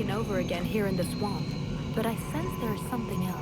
taken over again here in the swamp, but I sense there's something else.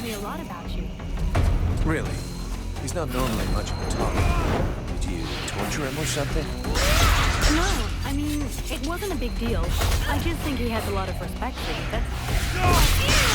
A lot about you. Really? He's not normally much of a talker. Did you torture him or something? No, I mean, it wasn't a big deal. I just think he has a lot of respect for you, that's all.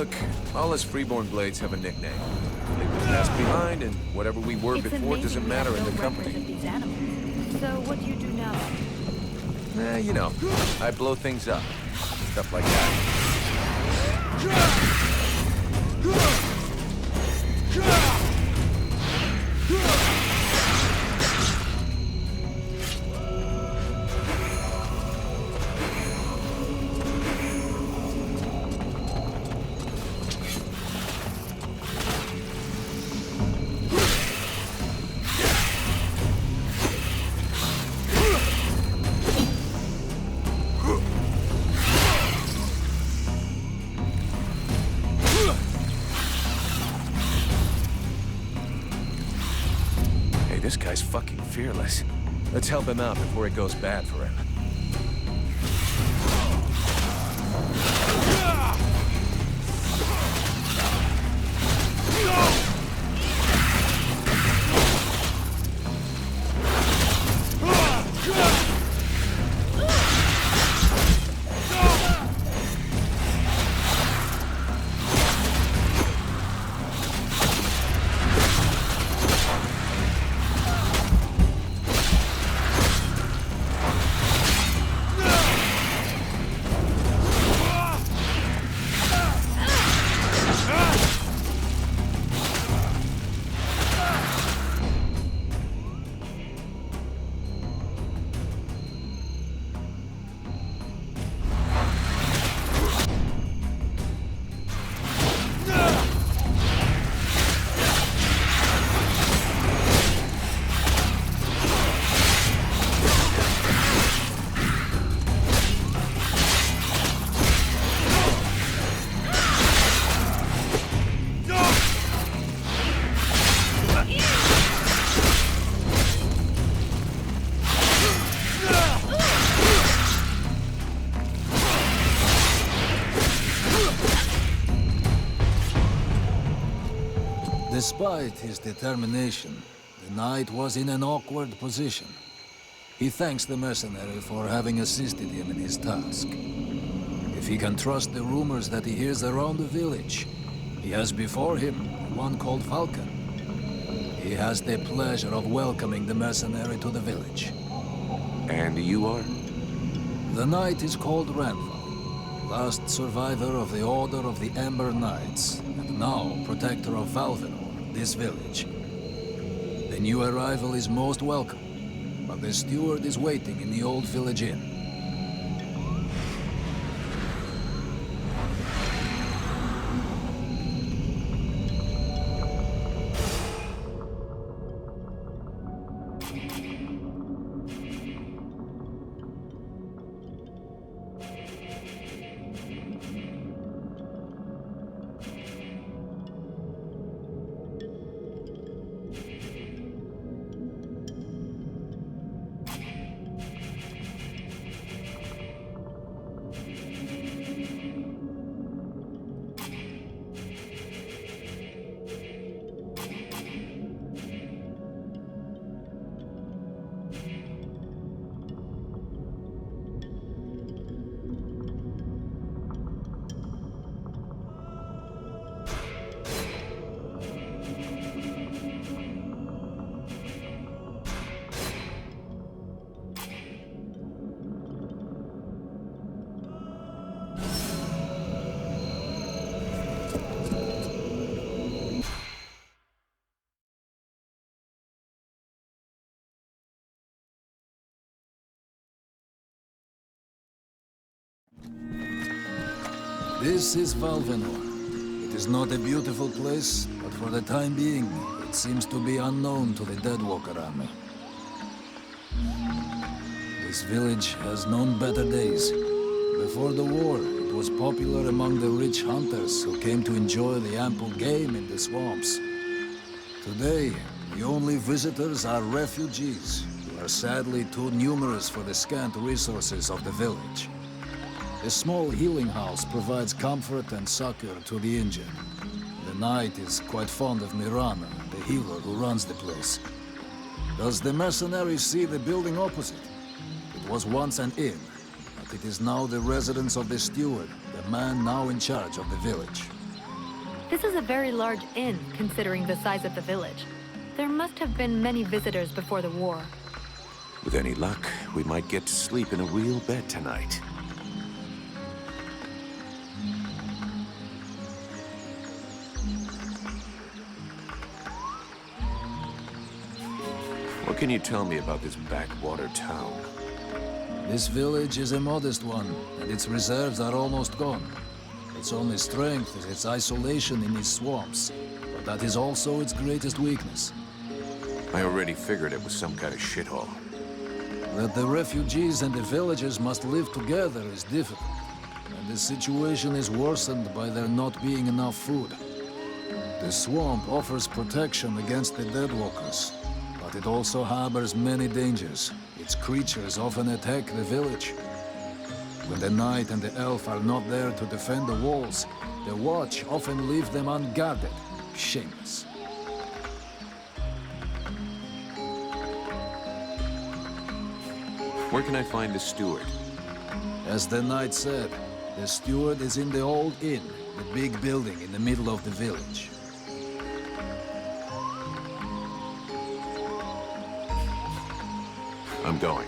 Look, all us freeborn blades have a nickname. Leave the past behind, and whatever we were It's before amazing doesn't we matter have in no the records company. of these animals. So what do you do now? You know, I blow things up. Stuff like that. This guy's fucking fearless. Let's help him out before it goes bad for him. Despite his determination, the knight was in an awkward position. He thanks the mercenary for having assisted him in his task. If he can trust the rumors that he hears around the village, he has before him one called Falcon. He has the pleasure of welcoming the mercenary to the village. And you are? The knight is called Ranval, last survivor of the Order of the Ember Knights, and now protector of Valvenor, this village. The new arrival is most welcome, but the steward is waiting in the old village inn. This is Valvenor. It is not a beautiful place, but for the time being, it seems to be unknown to the Deadwalker army. This village has known better days. Before the war, it was popular among the rich hunters who came to enjoy the ample game in the swamps. Today, the only visitors are refugees, who are sadly too numerous for the scant resources of the village. A small healing house provides comfort and succor to the injured. The knight is quite fond of Mirana, the healer who runs the place. Does the mercenary see the building opposite? It was once an inn, but it is now the residence of the steward, the man now in charge of the village. This is a very large inn, considering the size of the village. There must have been many visitors before the war. With any luck, we might get to sleep in a real bed tonight. What can you tell me about this backwater town? This village is a modest one, and its reserves are almost gone. Its only strength is its isolation in these swamps, but that is also its greatest weakness. I already figured it was some kind of shithole. That the refugees and the villagers must live together is difficult, and the situation is worsened by there not being enough food. The swamp offers protection against the deadwalkers, but it also harbors many dangers. Its creatures often attack the village. When the knight and the elf are not there to defend the walls, the watch often leave them unguarded. Shameless. Where can I find the steward? As the knight said, the steward is in the old inn, the big building in the middle of the village. I'm going.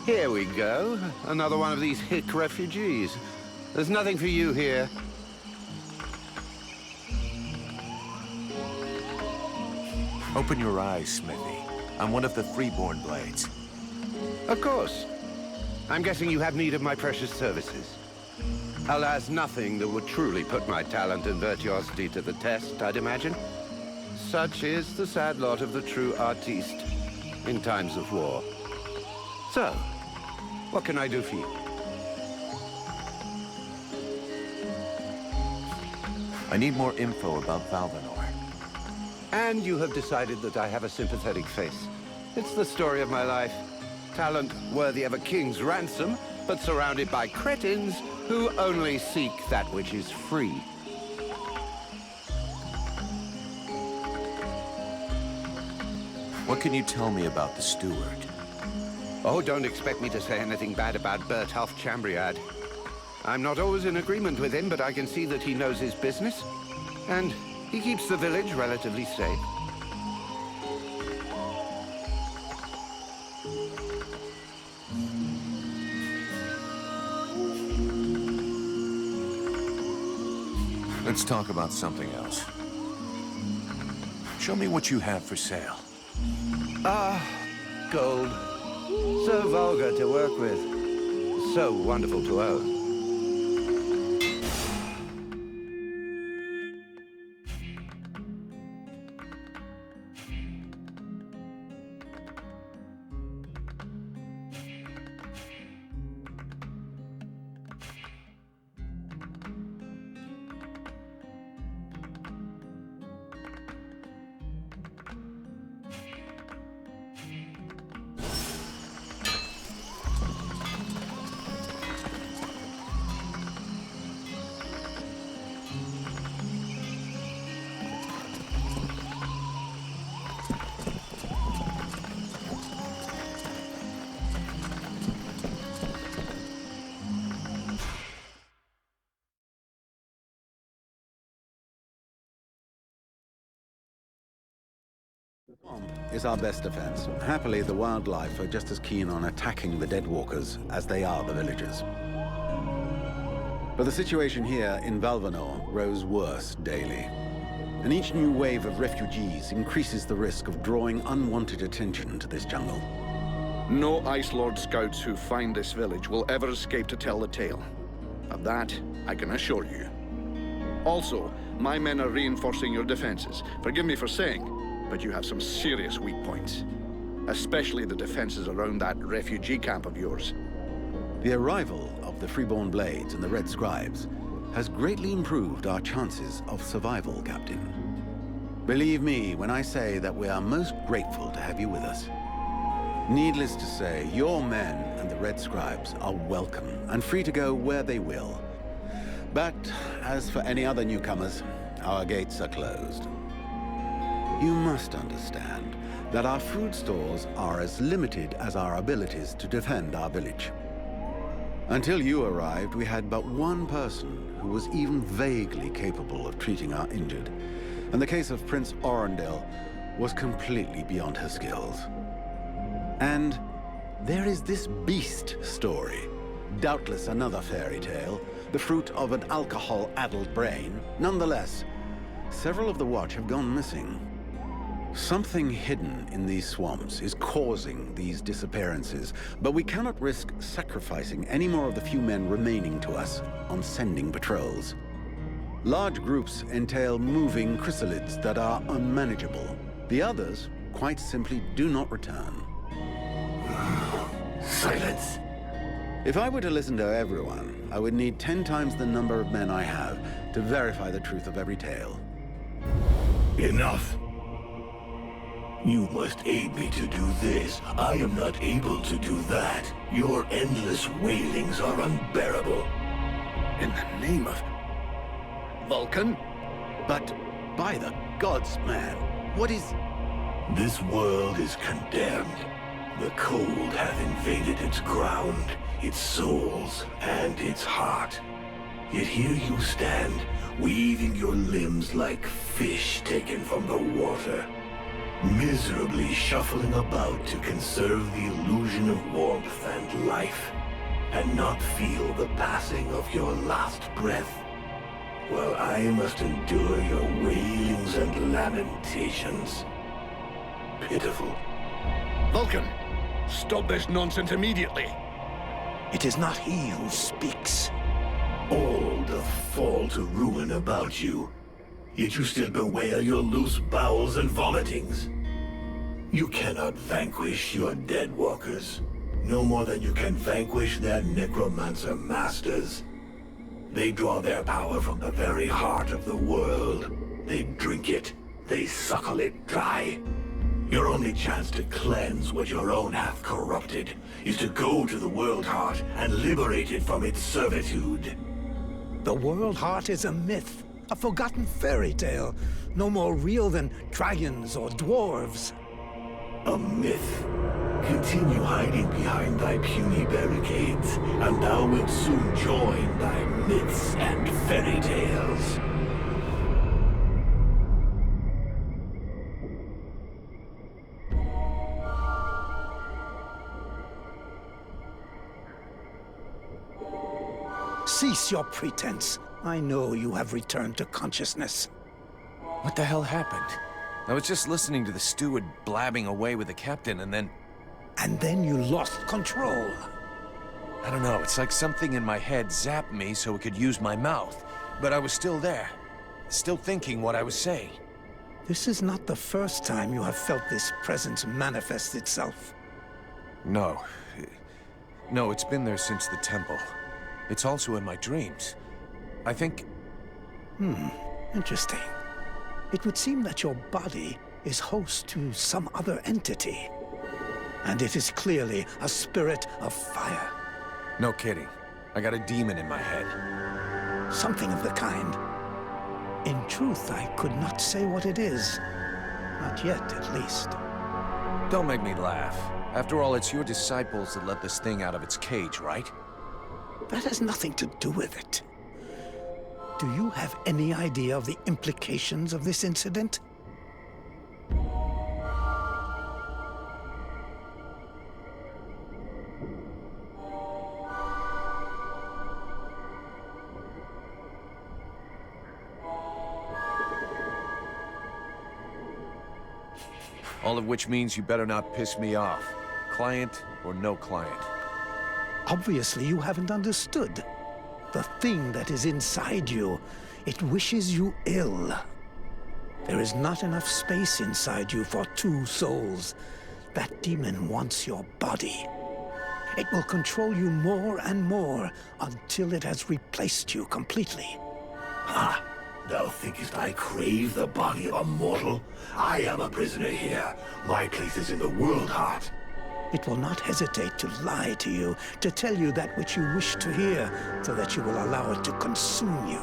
Here we go. Another one of these hick refugees. There's nothing for you here. Open your eyes, Smithy. I'm one of the Freeborn Blades. Of course. I'm guessing you have need of my precious services. Alas, nothing that would truly put my talent and virtuosity to the test, I'd imagine. Such is the sad lot of the true artiste in times of war. So, what can I do for you? I need more info about Valvanor. And you have decided that I have a sympathetic face. It's the story of my life. Talent worthy of a king's ransom, but surrounded by cretins who only seek that which is free. What can you tell me about the steward? Oh, don't expect me to say anything bad about Bertolf Chambriad. I'm not always in agreement with him, but I can see that he knows his business. And he keeps the village relatively safe. Let's talk about something else. Show me what you have for sale. Gold. So vulgar to work with. So wonderful to own. Is our best defense. Happily, the wildlife are just as keen on attacking the deadwalkers as they are the villagers. But the situation here in Valvanor grows worse daily. And each new wave of refugees increases the risk of drawing unwanted attention to this jungle. No Ice Lord scouts who find this village will ever escape to tell the tale. Of that, I can assure you. Also, my men are reinforcing your defenses. Forgive me for saying, but you have some serious weak points. Especially the defenses around that refugee camp of yours. The arrival of the Freeborn Blades and the Red Scribes has greatly improved our chances of survival, Captain. Believe me when I say that we are most grateful to have you with us. Needless to say, your men and the Red Scribes are welcome and free to go where they will. But as for any other newcomers, our gates are closed. You must understand that our food stores are as limited as our abilities to defend our village. Until you arrived, we had but one person who was even vaguely capable of treating our injured, and the case of Prince Orendil was completely beyond her skills. And there is this beast story, doubtless another fairy tale, the fruit of an alcohol-addled brain. Nonetheless, several of the Watch have gone missing. Something hidden in these swamps is causing these disappearances, but we cannot risk sacrificing any more of the few men remaining to us on sending patrols. Large groups entail moving chrysalids that are unmanageable. The others quite simply do not return. Silence. If I were to listen to everyone, I would need 10 times the number of men I have to verify the truth of every tale. Enough. You must aid me to do this. I am not able to do that. Your endless wailings are unbearable. In the name of Vulcan? But by the gods, man, what is... This world is condemned. The cold hath invaded its ground, its souls, and its heart. Yet here you stand, weaving your limbs like fish taken from the water. Miserably shuffling about to conserve the illusion of warmth and life, and not feel the passing of your last breath, while I must endure your wailings and lamentations. Pitiful. Vulcan, stop this nonsense immediately. It is not he who speaks. All doth fall to ruin about you. Yet you still bewail your loose bowels and vomitings. You cannot vanquish your dead walkers, no more than you can vanquish their necromancer masters. They draw their power from the very heart of the world. They drink it, they suckle it dry. Your only chance to cleanse what your own hath corrupted is to go to the World Heart and liberate it from its servitude. The World Heart is a myth, a forgotten fairy tale, no more real than dragons or dwarves. A myth. Continue hiding behind thy puny barricades, and thou wilt soon join thy myths and fairy tales. Cease your pretense. I know you have returned to consciousness. What the hell happened? I was just listening to the steward blabbing away with the captain, and then... And then you lost control. I don't know, it's like something in my head zapped me so it could use my mouth. But I was still there. Still thinking what I was saying. This is not the first time you have felt this presence manifest itself. No. No, it's been there since the temple. It's also in my dreams. I think... Interesting. It would seem that your body is host to some other entity. And it is clearly a spirit of fire. No kidding. I got a demon in my head. Something of the kind. In truth, I could not say what it is. Not yet, at least. Don't make me laugh. After all, it's your disciples that let this thing out of its cage, right? That has nothing to do with it. Do you have any idea of the implications of this incident? All of which means you better not piss me off. Client or no client. Obviously, you haven't understood. The thing that is inside you, it wishes you ill. There is not enough space inside you for two souls. That demon wants your body. It will control you more and more until it has replaced you completely. Ha! Thou thinkest I crave the body of a mortal? I am a prisoner here. My place is in the World Heart. It will not hesitate to lie to you, to tell you that which you wish to hear, so that you will allow it to consume you.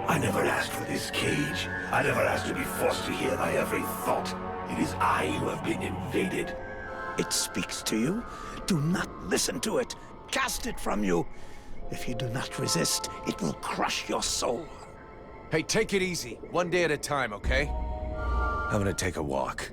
I never asked for this cage. I never asked to be forced to hear thy every thought. It is I who have been invaded. It speaks to you. Do not listen to it. Cast it from you. If you do not resist, it will crush your soul. Hey, take it easy. One day at a time, okay? I'm gonna take a walk.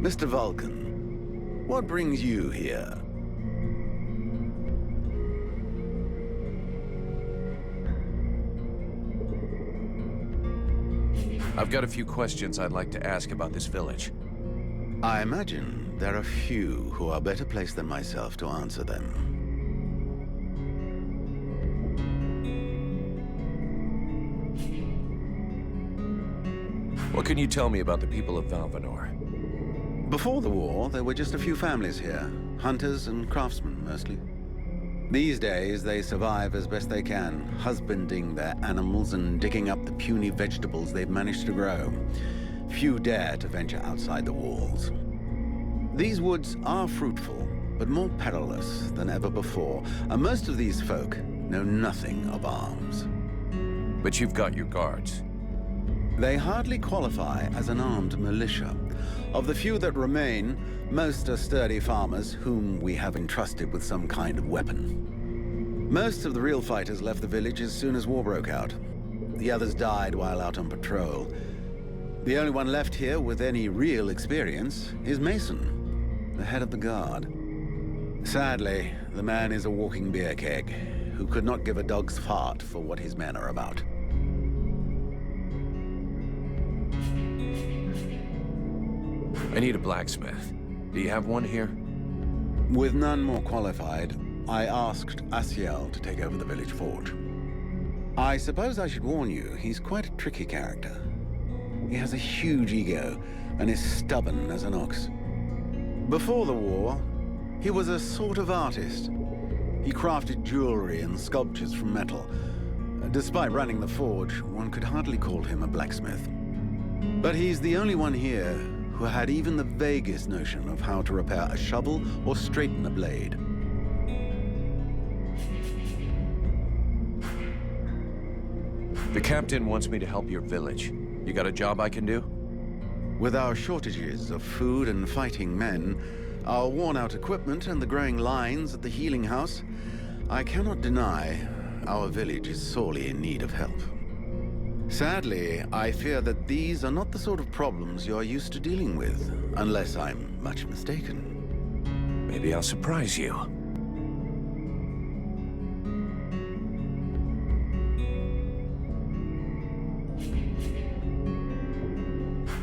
Mr. Vulcan, what brings you here? I've got a few questions I'd like to ask about this village. I imagine there are few who are better placed than myself to answer them. What can you tell me about the people of Valvanor? Before the war, there were just a few families here. Hunters and craftsmen, mostly. These days, they survive as best they can, husbanding their animals and digging up the puny vegetables they've managed to grow. Few dare to venture outside the walls. These woods are fruitful, but more perilous than ever before, and most of these folk know nothing of arms. But you've got your guards. They hardly qualify as an armed militia. Of the few that remain, most are sturdy farmers whom we have entrusted with some kind of weapon. Most of the real fighters left the village as soon as war broke out. The others died while out on patrol. The only one left here with any real experience is Mason, the head of the guard. Sadly, the man is a walking beer keg, who could not give a dog's fart for what his men are about. I need a blacksmith. Do you have one here? With none more qualified, I asked Asiel to take over the village forge. I suppose I should warn you, he's quite a tricky character. He has a huge ego and is stubborn as an ox. Before the war, he was a sort of artist. He crafted jewelry and sculptures from metal. Despite running the forge, one could hardly call him a blacksmith. But he's the only one here who had even the vaguest notion of how to repair a shovel or straighten a blade. The captain wants me to help your village. You got a job I can do? With our shortages of food and fighting men, our worn-out equipment and the growing lines at the healing house, I cannot deny our village is sorely in need of help. Sadly, I fear that these are not the sort of problems you're used to dealing with, unless I'm much mistaken. Maybe I'll surprise you.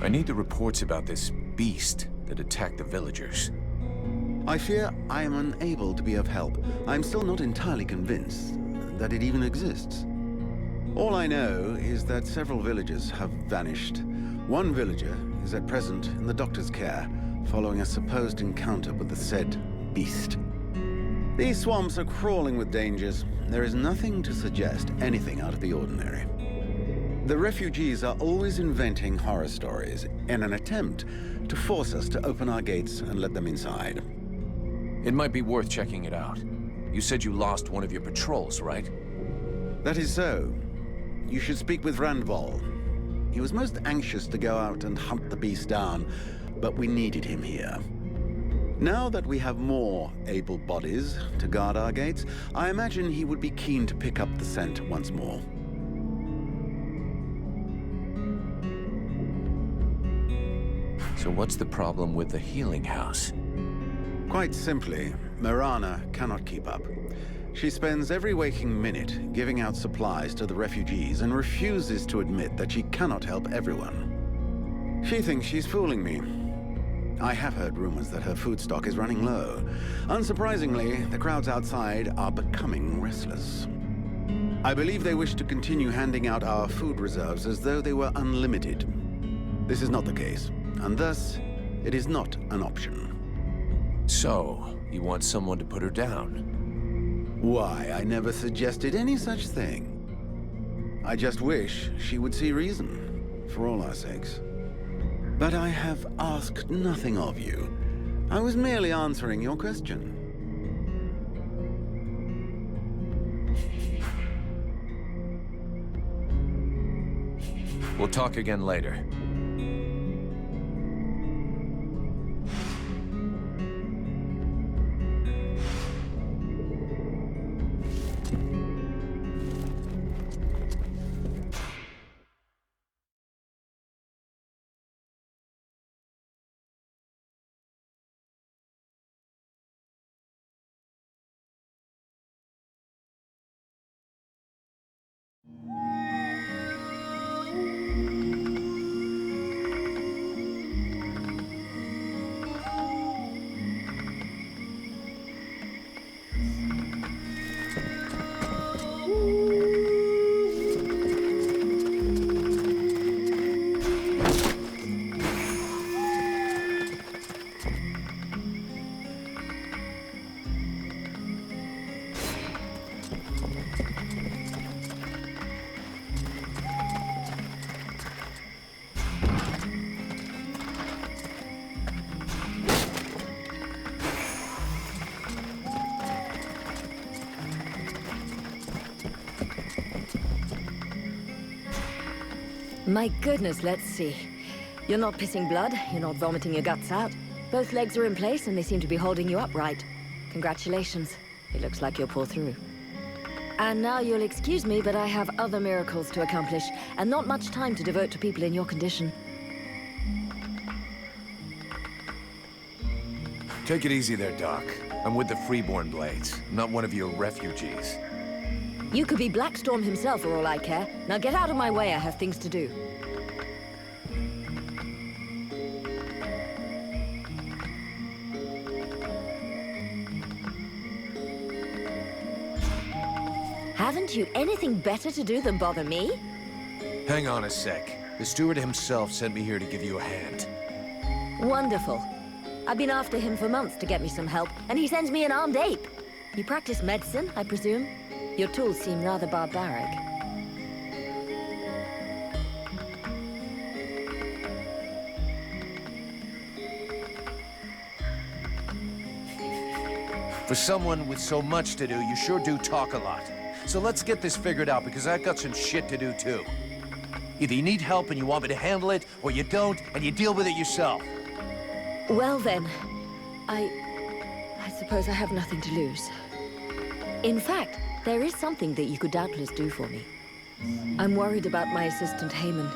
I need the reports about this beast that attacked the villagers. I fear I am unable to be of help. I'm still not entirely convinced that it even exists. All I know is that several villagers have vanished. One villager is at present in the doctor's care, following a supposed encounter with the said beast. These swamps are crawling with dangers. There is nothing to suggest anything out of the ordinary. The refugees are always inventing horror stories in an attempt to force us to open our gates and let them inside. It might be worth checking it out. You said you lost one of your patrols, right? That is so. You should speak with Randval. He was most anxious to go out and hunt the beast down, but we needed him here. Now that we have more able bodies to guard our gates, I imagine he would be keen to pick up the scent once more. So what's the problem with the healing house? Quite simply, Mirana cannot keep up. She spends every waking minute giving out supplies to the refugees and refuses to admit that she cannot help everyone. She thinks she's fooling me. I have heard rumors that her food stock is running low. Unsurprisingly, the crowds outside are becoming restless. I believe they wish to continue handing out our food reserves as though they were unlimited. This is not the case, and thus, it is not an option. So, you want someone to put her down? Why, I never suggested any such thing. I just wish she would see reason, for all our sakes. But I have asked nothing of you. I was merely answering your question. We'll talk again later. My goodness, let's see. You're not pissing blood, you're not vomiting your guts out. Both legs are in place and they seem to be holding you upright. Congratulations. It looks like you'll pull through. And now you'll excuse me, but I have other miracles to accomplish, and not much time to devote to people in your condition. Take it easy there, Doc. I'm with the Freeborn Blades. I'm not one of your refugees. You could be Blackstorm himself for all I care. Now get out of my way, I have things to do. Haven't you anything better to do than bother me? Hang on a sec. The steward himself sent me here to give you a hand. Wonderful. I've been after him for months to get me some help, and he sends me an armed ape. You practice medicine, I presume? Your tools seem rather barbaric. For someone with so much to do, you sure do talk a lot. So let's get this figured out, because I've got some shit to do too. Either you need help and you want me to handle it, or you don't, and you deal with it yourself. Well then, I suppose I have nothing to lose. In fact, there is something that you could doubtless do for me. I'm worried about my assistant Heyman.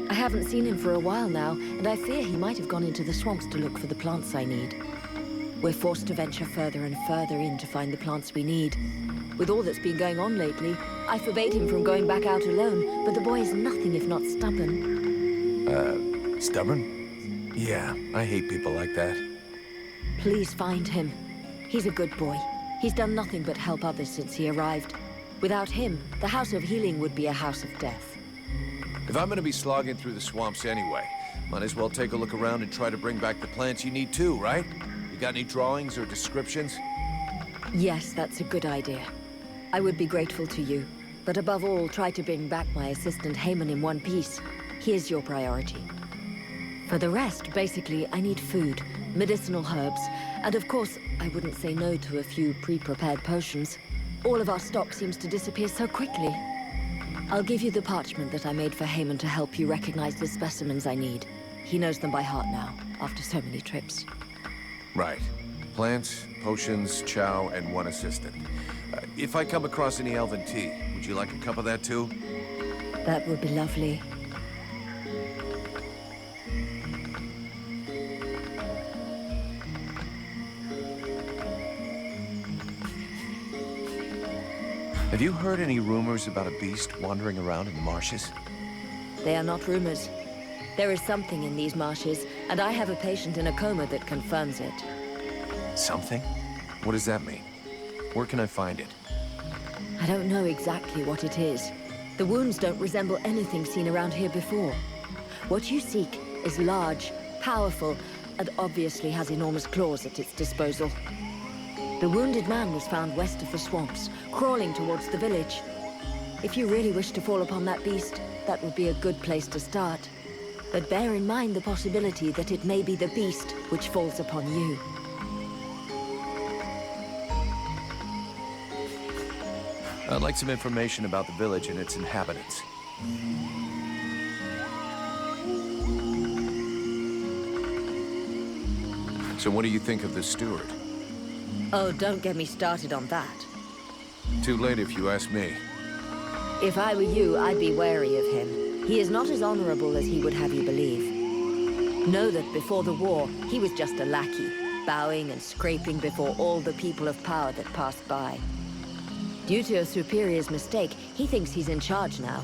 I haven't seen him for a while now, and I fear he might have gone into the swamps to look for the plants I need. We're forced to venture further and further in to find the plants we need. With all that's been going on lately, I forbade him from going back out alone, but the boy is nothing if not stubborn. Stubborn? Yeah, I hate people like that. Please find him. He's a good boy. He's done nothing but help others since he arrived. Without him, the House of Healing would be a house of death. If I'm gonna be slogging through the swamps anyway, might as well take a look around and try to bring back the plants you need too, right? You got any drawings or descriptions? Yes, that's a good idea. I would be grateful to you. But above all, try to bring back my assistant Heyman in one piece. He is your priority. For the rest, basically, I need food, medicinal herbs, and of course, I wouldn't say no to a few pre-prepared potions. All of our stock seems to disappear so quickly. I'll give you the parchment that I made for Heyman to help you recognize the specimens I need. He knows them by heart now, after so many trips. Right. Plants, potions, chow, and one assistant. If I come across any elven tea, would you like a cup of that too? That would be lovely. Have you heard any rumors about a beast wandering around in the marshes? They are not rumors. There is something in these marshes, and I have a patient in a coma that confirms it. Something? What does that mean? Where can I find it? I don't know exactly what it is. The wounds don't resemble anything seen around here before. What you seek is large, powerful, and obviously has enormous claws at its disposal. The wounded man was found west of the swamps, crawling towards the village. If you really wish to fall upon that beast, that would be a good place to start. But bear in mind the possibility that it may be the beast which falls upon you. I'd like some information about the village and its inhabitants. So what do you think of this steward? Oh, don't get me started on that. Too late if you ask me. If I were you, I'd be wary of him. He is not as honorable as he would have you believe. Know that before the war, he was just a lackey, bowing and scraping before all the people of power that passed by. Due to a superior's mistake, he thinks he's in charge now.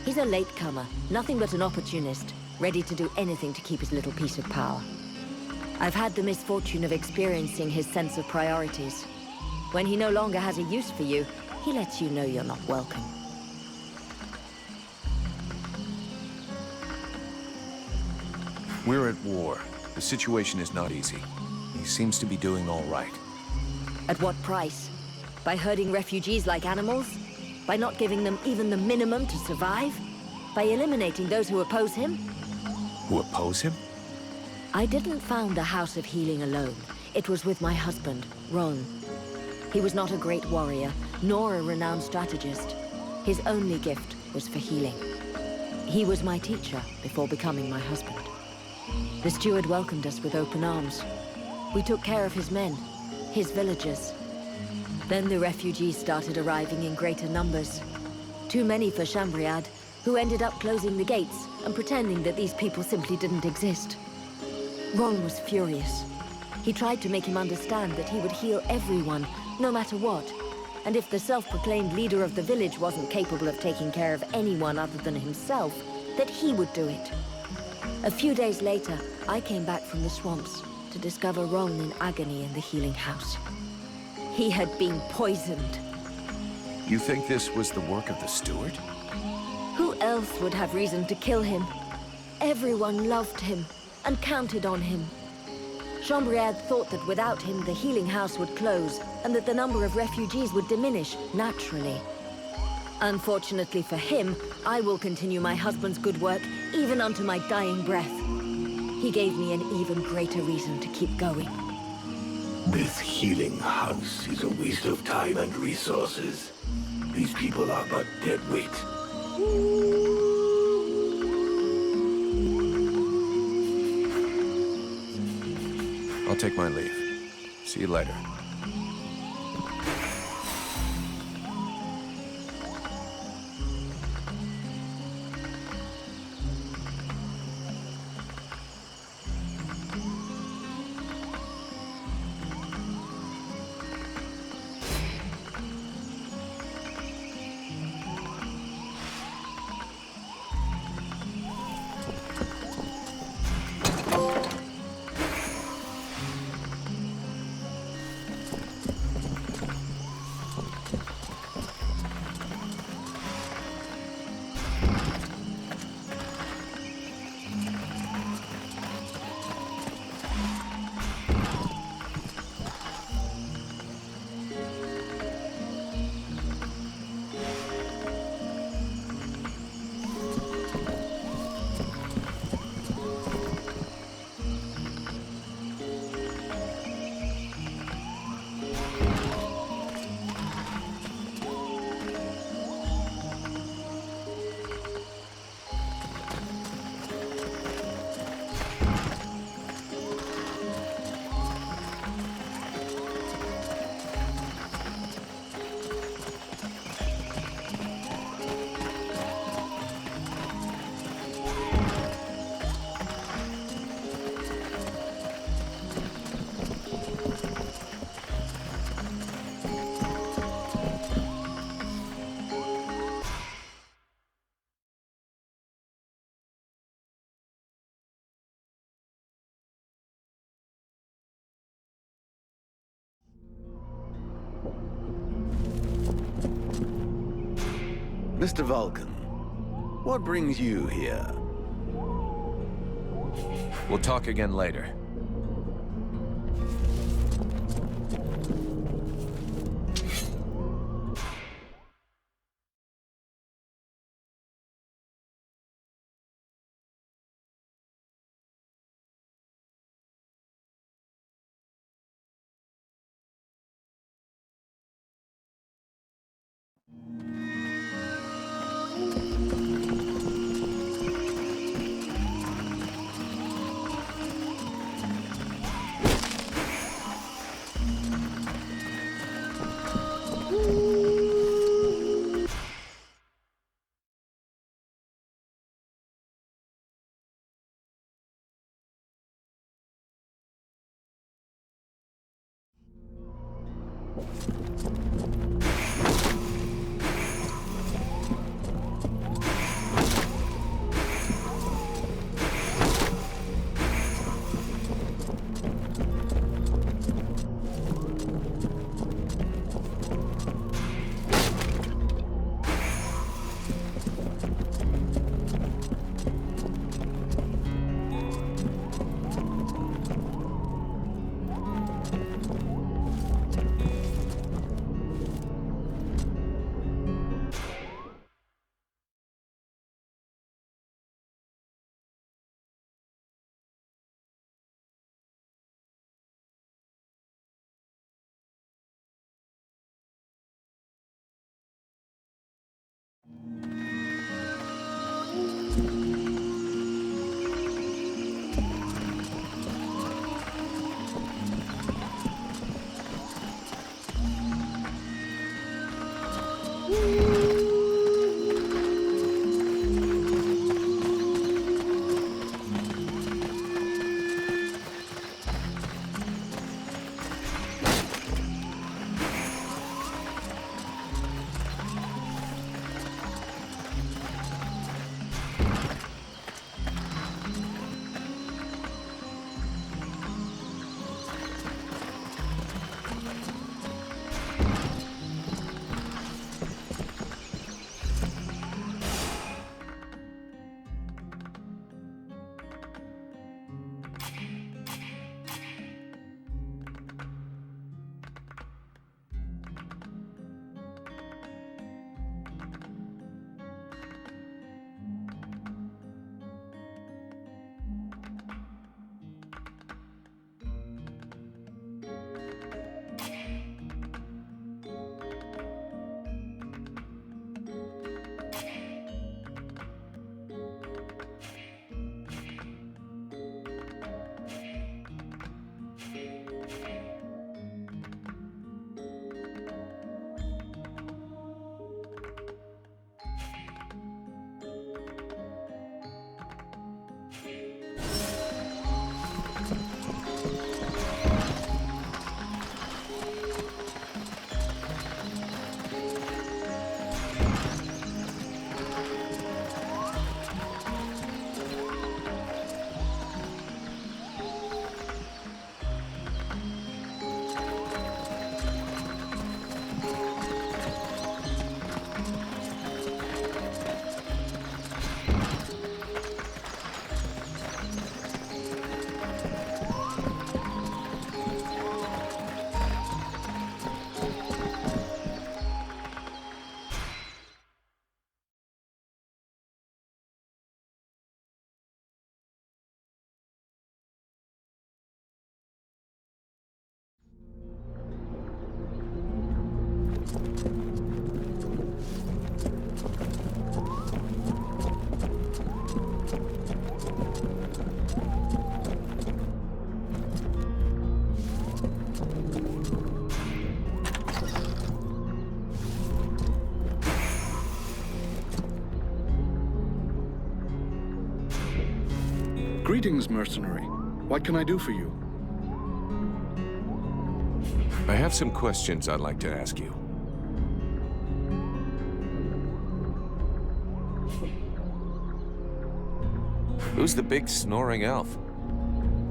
He's a latecomer, nothing but an opportunist, ready to do anything to keep his little piece of power. I've had the misfortune of experiencing his sense of priorities. When he no longer has a use for you, he lets you know you're not welcome. We're at war. The situation is not easy. He seems to be doing all right. At what price? By herding refugees like animals? By not giving them even the minimum to survive? By eliminating those who oppose him? Who oppose him? I didn't found the House of Healing alone. It was with my husband, Ron. He was not a great warrior, nor a renowned strategist. His only gift was for healing. He was my teacher before becoming my husband. The steward welcomed us with open arms. We took care of his men, his villagers. Then the refugees started arriving in greater numbers. Too many for Chambriad, who ended up closing the gates and pretending that these people simply didn't exist. Ron was furious. He tried to make him understand that he would heal everyone, no matter what. And if the self-proclaimed leader of the village wasn't capable of taking care of anyone other than himself, that he would do it. A few days later, I came back from the swamps to discover Ron in agony in the healing house. He had been poisoned. You think this was the work of the steward? Who else would have reason to kill him? Everyone loved him and counted on him. Chambriad thought that without him, the healing house would close and that the number of refugees would diminish naturally. Unfortunately for him, I will continue my husband's good work even unto my dying breath. He gave me an even greater reason to keep going. This healing house is a waste of time and resources. These people are but dead weight. I'll take my leave. See you later. Mr. Vulcan, what brings you here? We'll talk again later. Greetings, mercenary. What can I do for you? I have some questions I'd like to ask you. Who's the big snoring elf?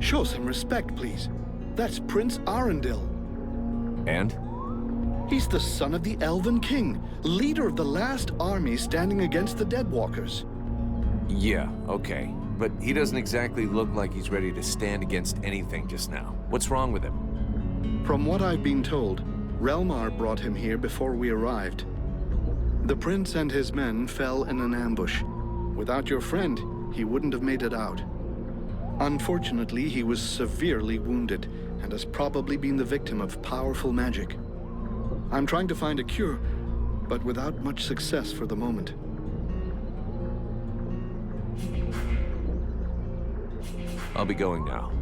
Show some respect, please. That's Prince Arundel. And? He's the son of the Elven King, leader of the last army standing against the Deadwalkers. Yeah, okay. But he doesn't exactly look like he's ready to stand against anything just now. What's wrong with him? From what I've been told, Relmar brought him here before we arrived. The prince and his men fell in an ambush. Without your friend, he wouldn't have made it out. Unfortunately, he was severely wounded and has probably been the victim of powerful magic. I'm trying to find a cure, but without much success for the moment. I'll be going now.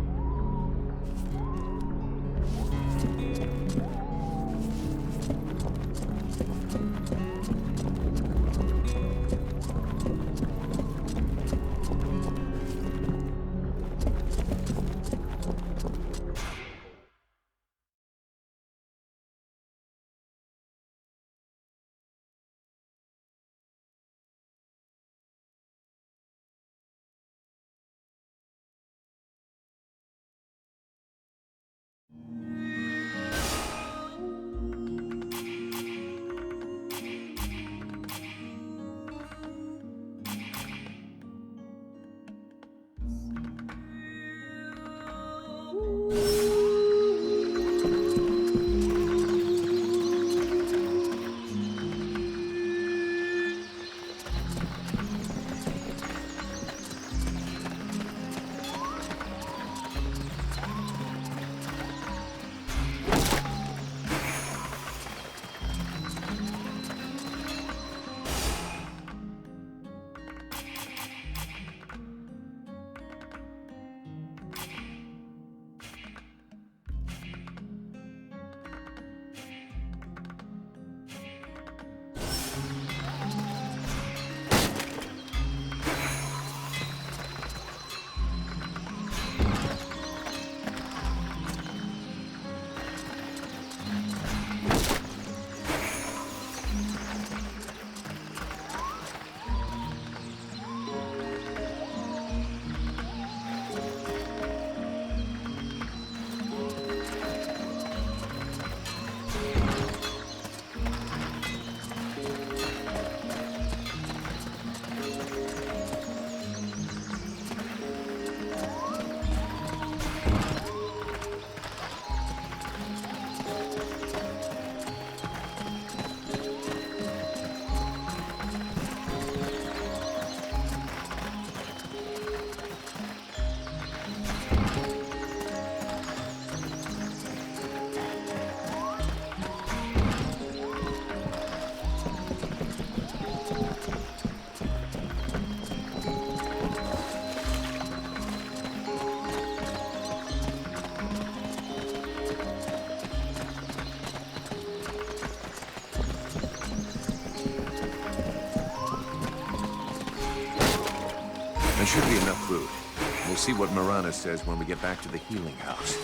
There should be enough food. We'll see what Marana says when we get back to the healing house.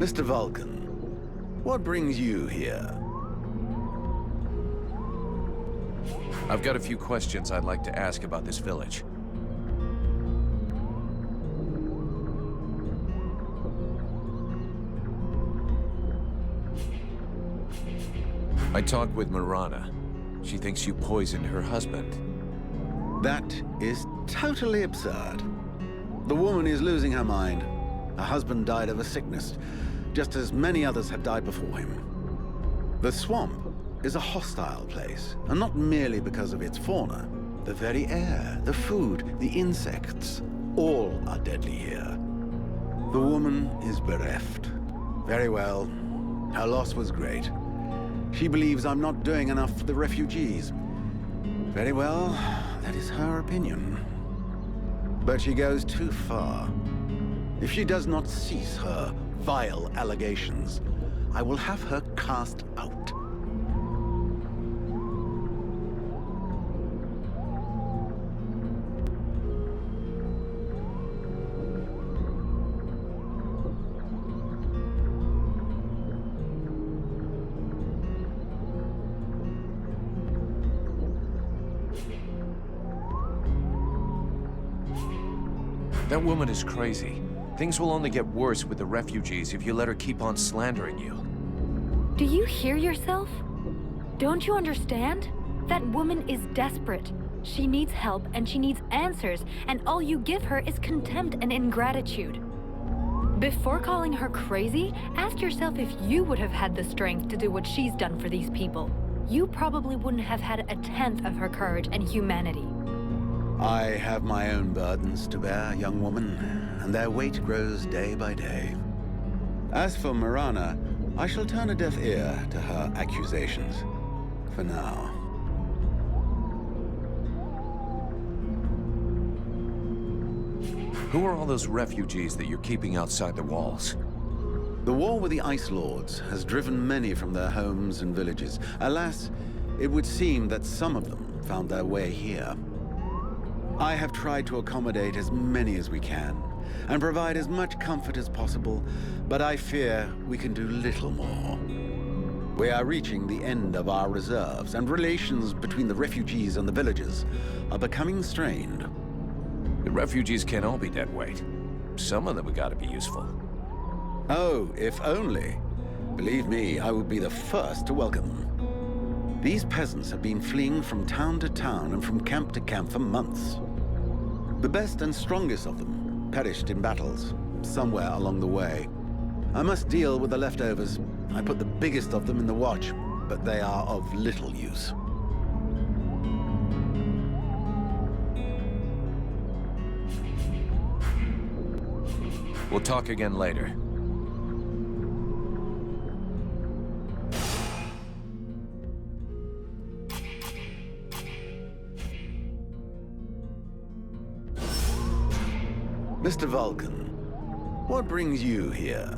Mr. Vulcan, what brings you here? I've got a few questions I'd like to ask about this village. I talked with Marana. She thinks you poisoned her husband. That is totally absurd. The woman is losing her mind. Her husband died of a sickness, just as many others have died before him. The swamp is a hostile place, and not merely because of its fauna. The very air, the food, the insects, all are deadly here. The woman is bereft. Very well. Her loss was great. She believes I'm not doing enough for the refugees. Very well, that is her opinion. But she goes too far. If she does not cease her vile allegations, I will have her cast out. That woman is crazy. Things will only get worse with the refugees if you let her keep on slandering you. Do you hear yourself? Don't you understand? That woman is desperate. She needs help and she needs answers, and all you give her is contempt and ingratitude. Before calling her crazy, ask yourself if you would have had the strength to do what she's done for these people. You probably wouldn't have had a tenth of her courage and humanity. I have my own burdens to bear, young woman, and their weight grows day by day. As for Marana, I shall turn a deaf ear to her accusations. For now. Who are all those refugees that you're keeping outside the walls? The war with the Ice Lords has driven many from their homes and villages. Alas, it would seem that some of them found their way here. I have tried to accommodate as many as we can, and provide as much comfort as possible, but I fear we can do little more. We are reaching the end of our reserves, and relations between the refugees and the villagers are becoming strained. The refugees can't all be dead weight. Some of them have got to be useful. Oh, if only. Believe me, I would be the first to welcome them. These peasants have been fleeing from town to town and from camp to camp for months. The best and strongest of them perished in battles, somewhere along the way. I must deal with the leftovers. I put the biggest of them in the watch, but they are of little use. We'll talk again later. Mr. Vulcan, what brings you here?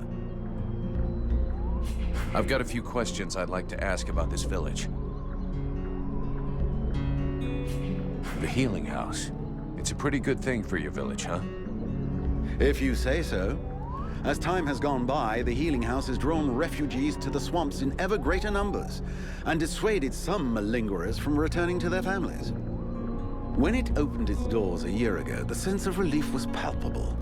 I've got a few questions I'd like to ask about this village. The healing house. It's a pretty good thing for your village, huh? If you say so. As time has gone by, the healing house has drawn refugees to the swamps in ever greater numbers, and dissuaded some malingerers from returning to their families. When it opened its doors a year ago, the sense of relief was palpable.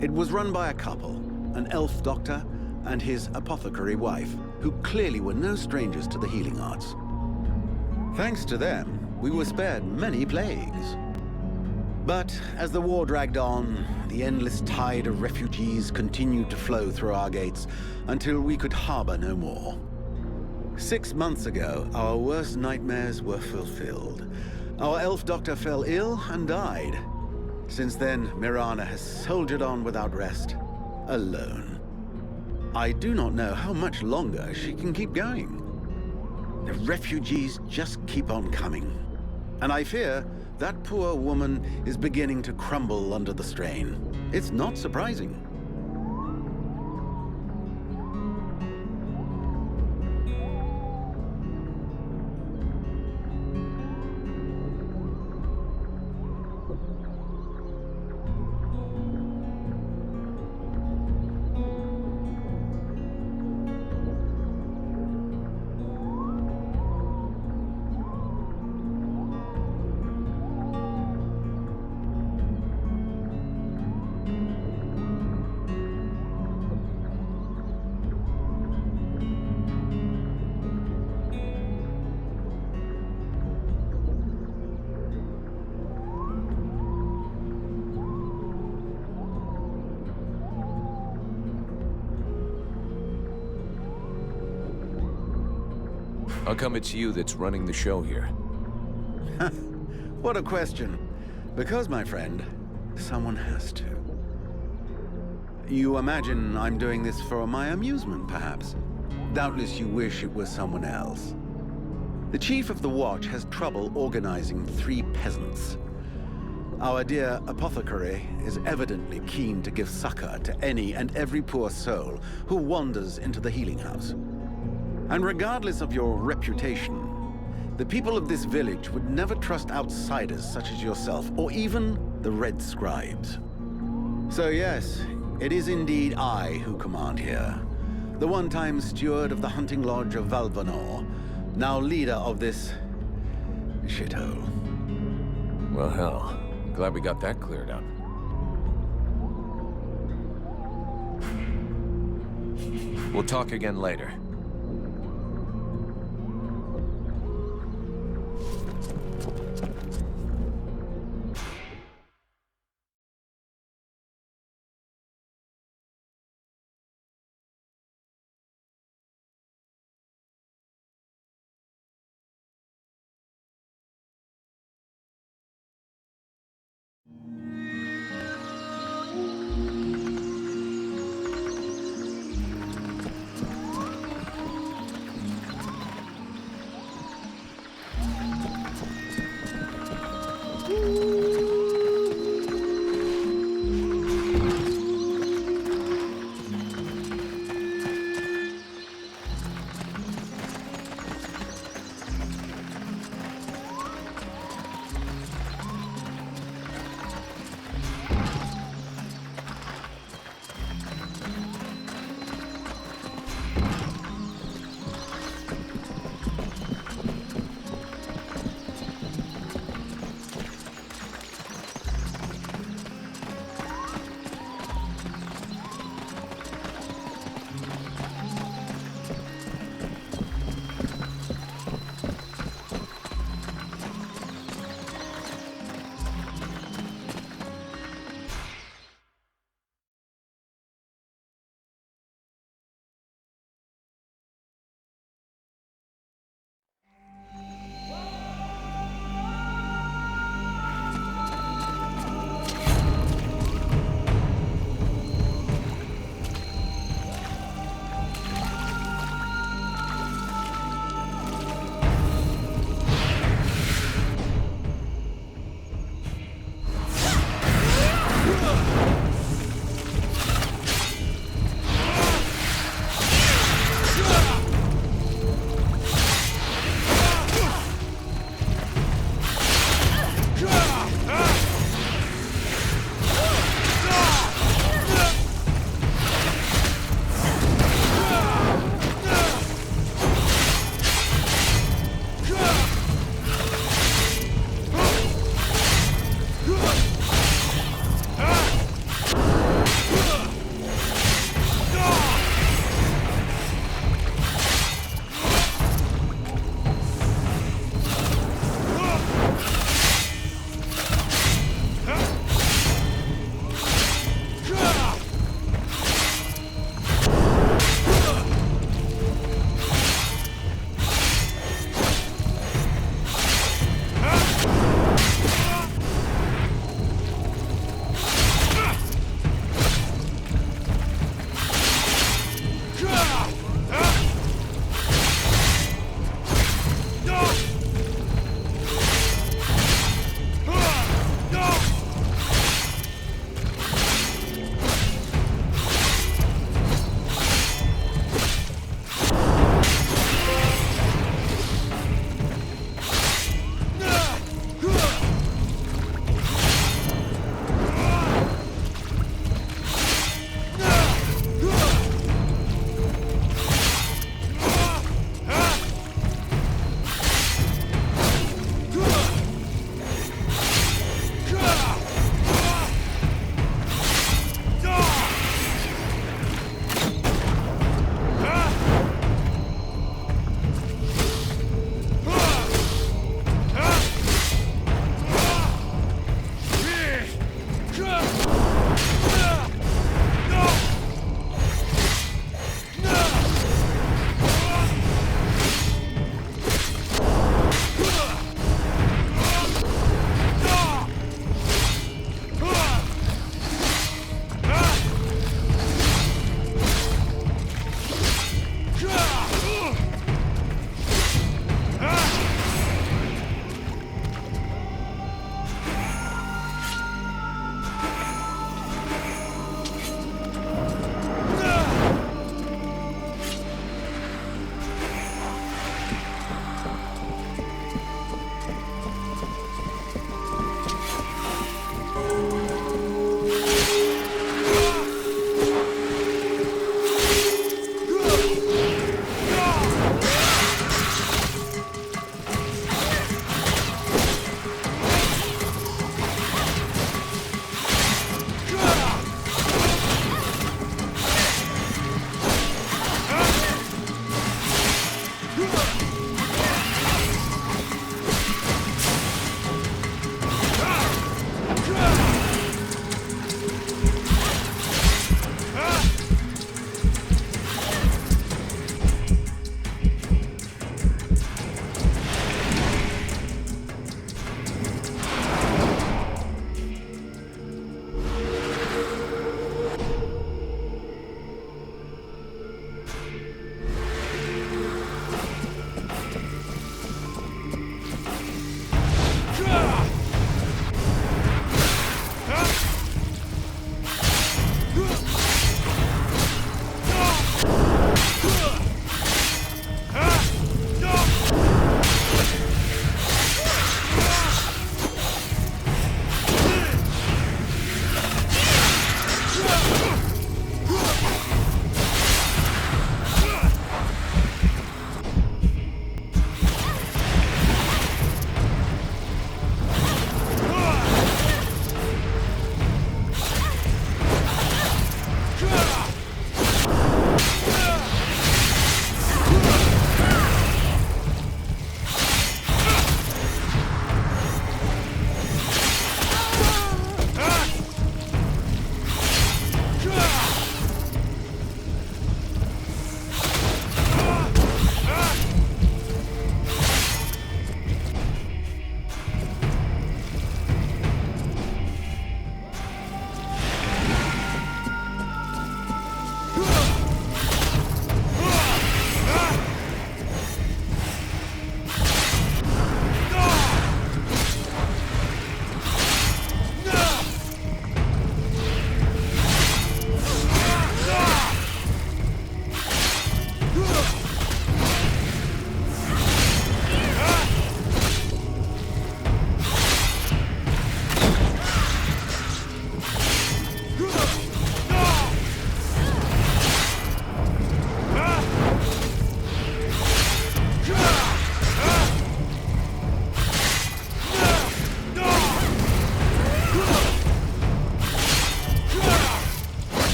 It was run by a couple, an elf doctor and his apothecary wife, who clearly were no strangers to the healing arts. Thanks to them, we were spared many plagues. But as the war dragged on, the endless tide of refugees continued to flow through our gates until we could harbor no more. 6 months ago, our worst nightmares were fulfilled. Our elf doctor fell ill and died. Since then, Marana has soldiered on without rest, alone. I do not know how much longer she can keep going. The refugees just keep on coming. And I fear that poor woman is beginning to crumble under the strain. It's not surprising. How come it's you that's running the show here? What a question. Because, my friend, someone has to. You imagine I'm doing this for my amusement, perhaps? Doubtless you wish it was someone else. The chief of the watch has trouble organizing 3 peasants. Our dear apothecary is evidently keen to give succor to any and every poor soul who wanders into the healing house. And regardless of your reputation, the people of this village would never trust outsiders such as yourself, or even the Red Scribes. So yes, it is indeed I who command here. The one-time steward of the hunting lodge of Valvanor, now leader of this shithole. Well, hell. Glad we got that cleared up. We'll talk again later.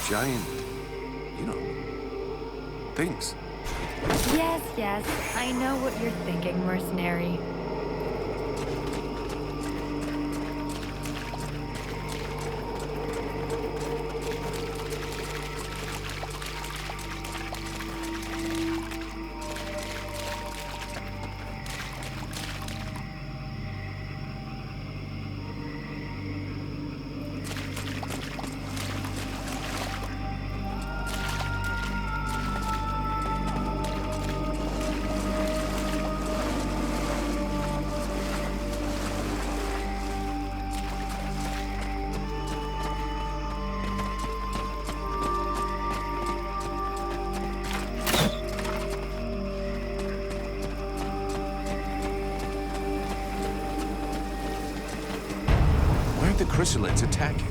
giant, things. Yes, yes, I know what you're thinking, mercenary. Why aren't the chrysalids attacking?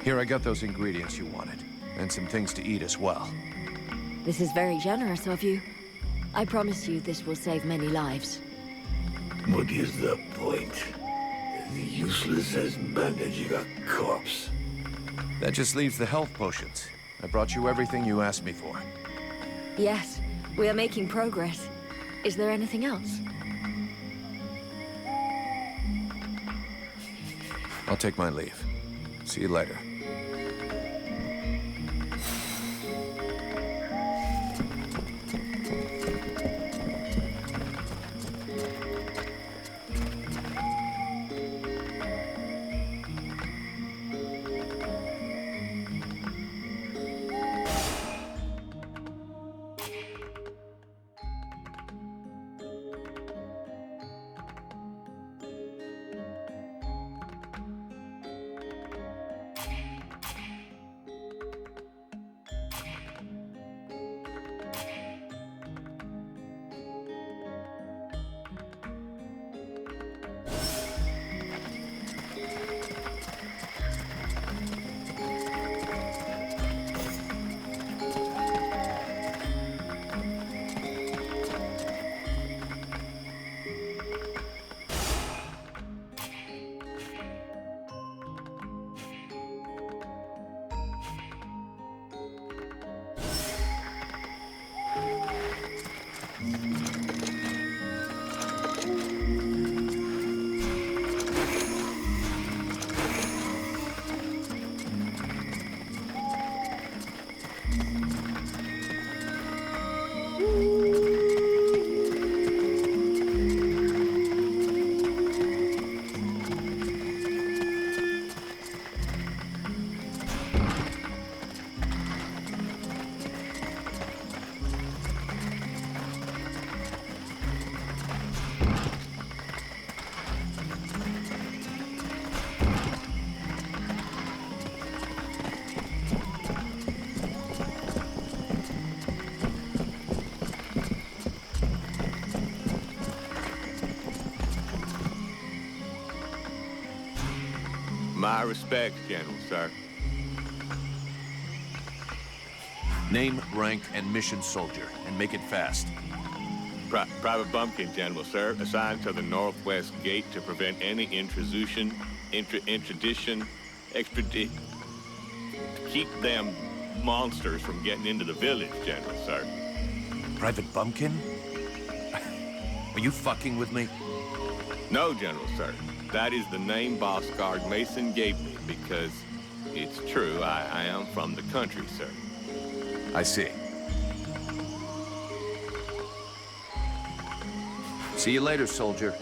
Here, I got those ingredients you wanted. And some things to eat as well. This is very generous of you. I promise you this will save many lives. What is the point? As useless as bandaging a corpse. That just leaves the health potions. I brought you everything you asked me for. Yes, we are making progress. Is there anything else? I'll take my leave. See you later. My respects, General, sir. Name, rank, and mission soldier, and make it fast. Private Bumpkin, General, sir. Assigned to the northwest gate to prevent any intrusion, to keep them monsters from getting into the village, General, sir. Private Bumpkin? Are you fucking with me? No, General, sir. That is the name Boss Guard Mason gave me because it's true. I am from the country, sir. I see. See you later, soldier.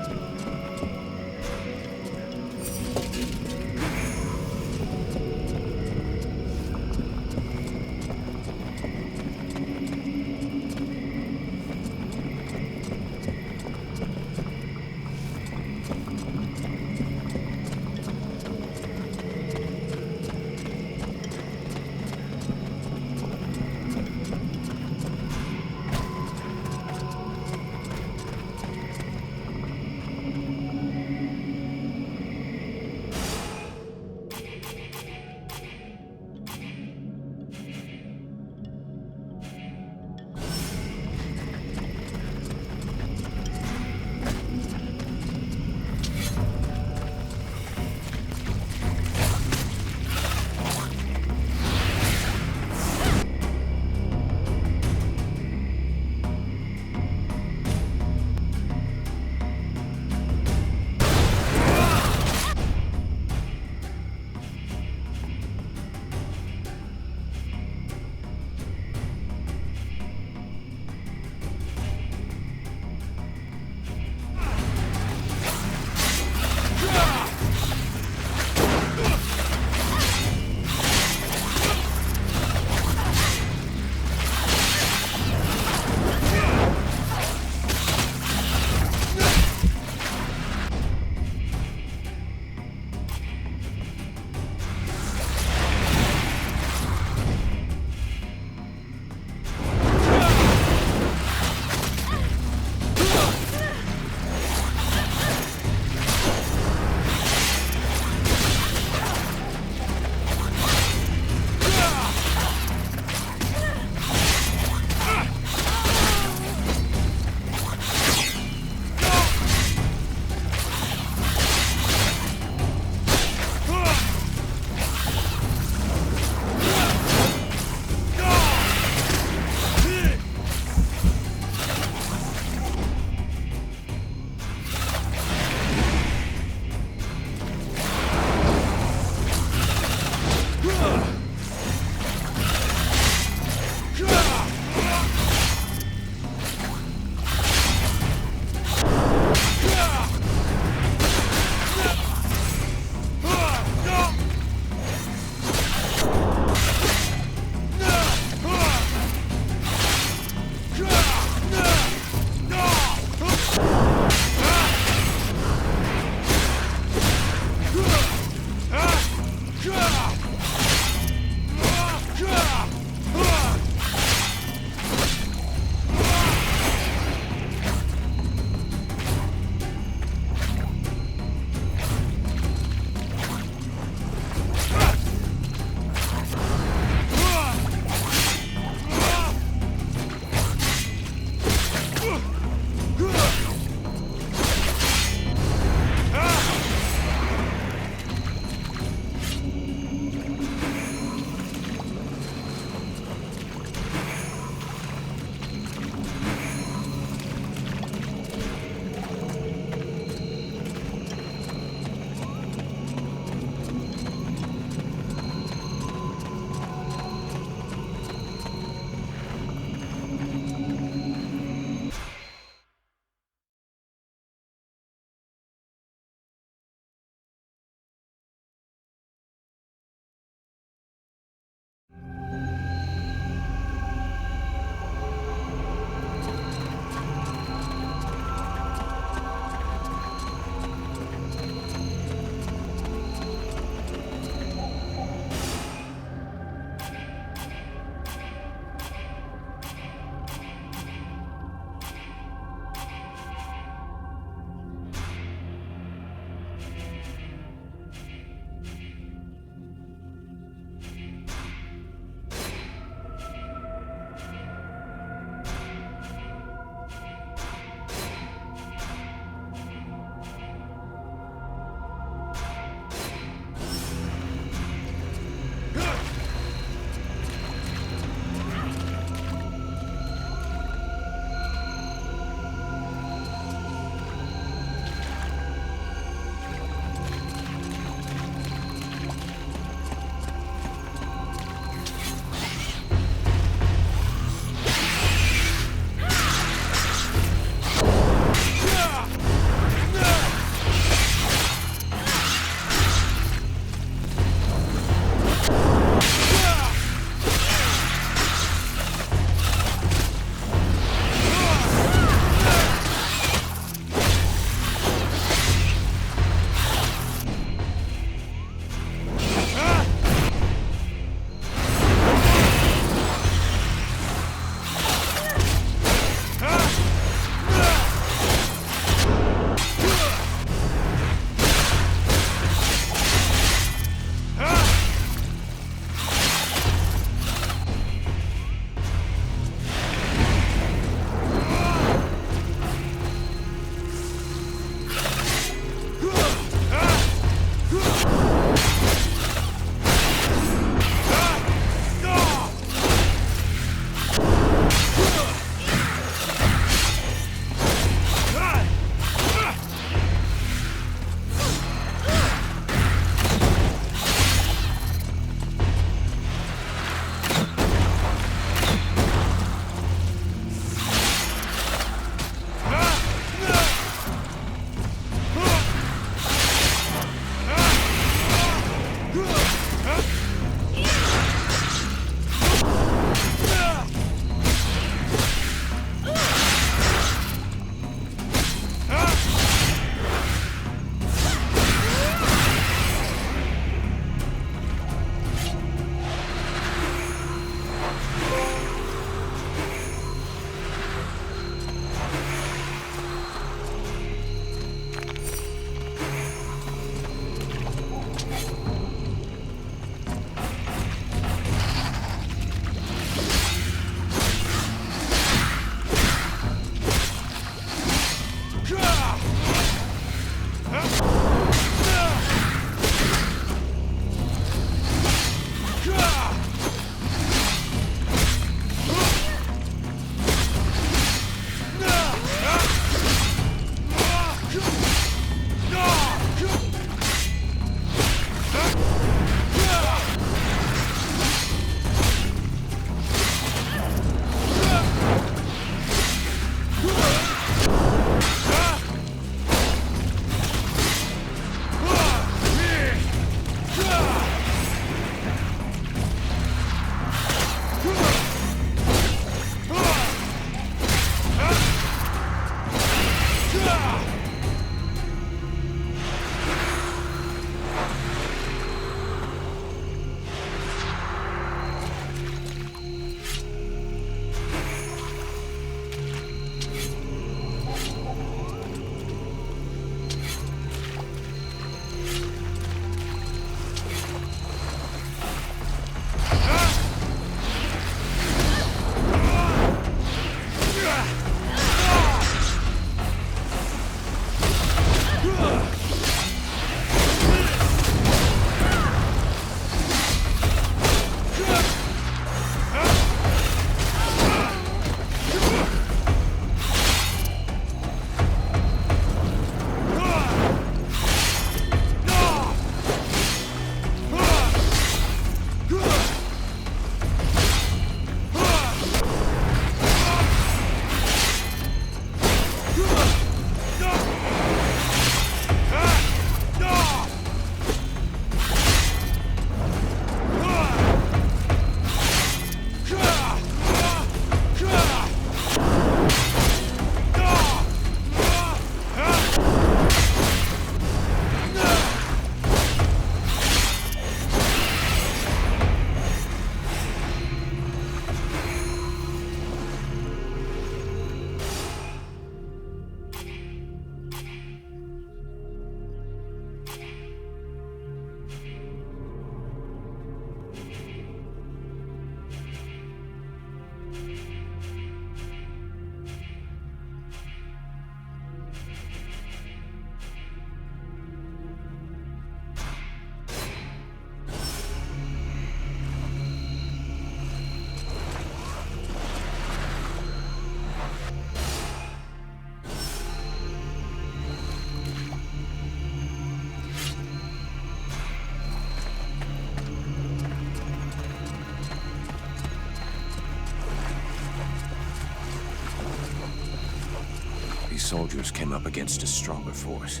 soldiers came up against a stronger force.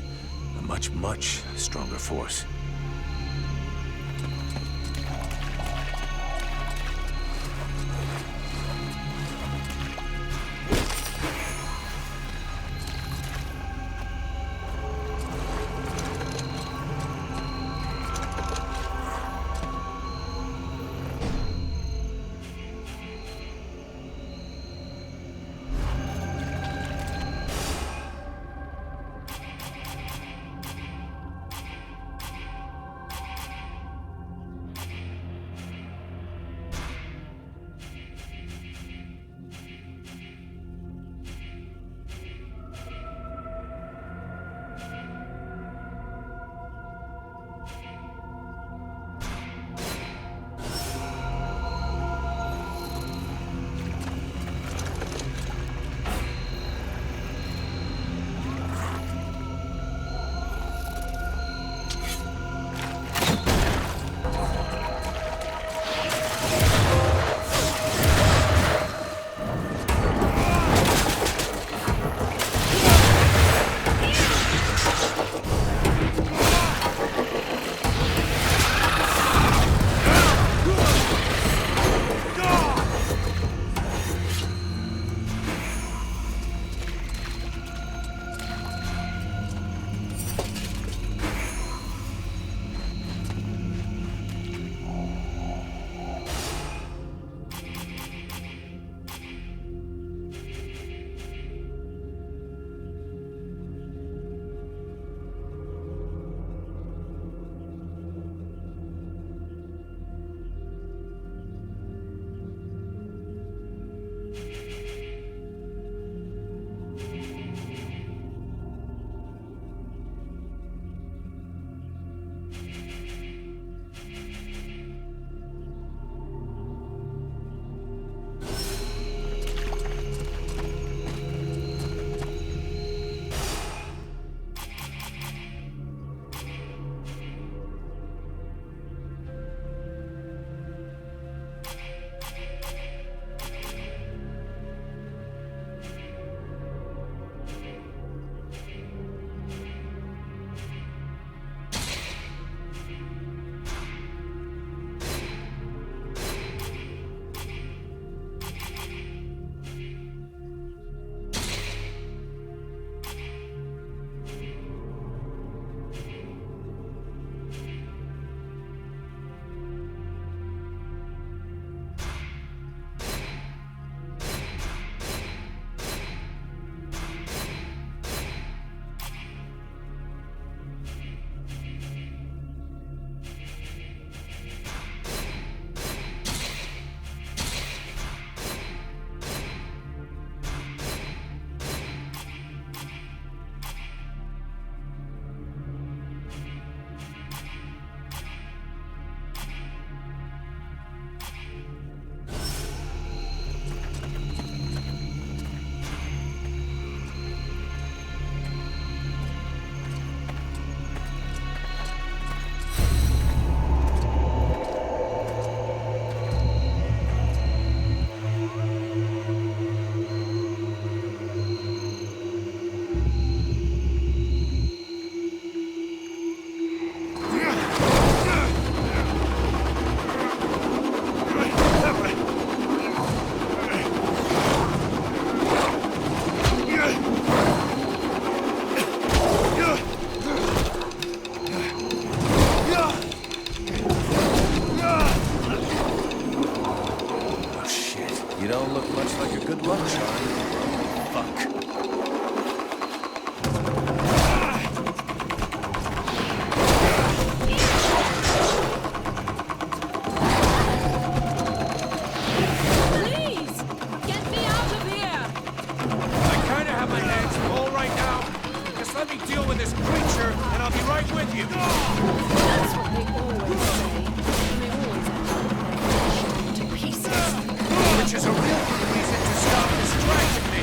A much, much stronger force. Which is a real good reason to stop this train.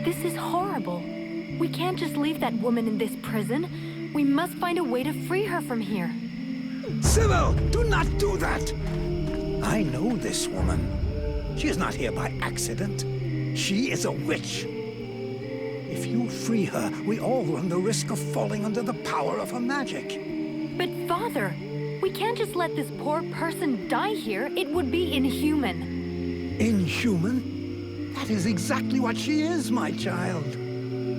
This is horrible. We can't just leave that woman in this prison. We must find a way to free her from here. Sybil, do not do that! I know this woman. She is not here by accident. She is a witch. If you free her, we all run the risk of falling under the power of her magic. But Father, we can't just let this poor person die here. It would be inhuman. Inhuman? That is exactly what she is, my child.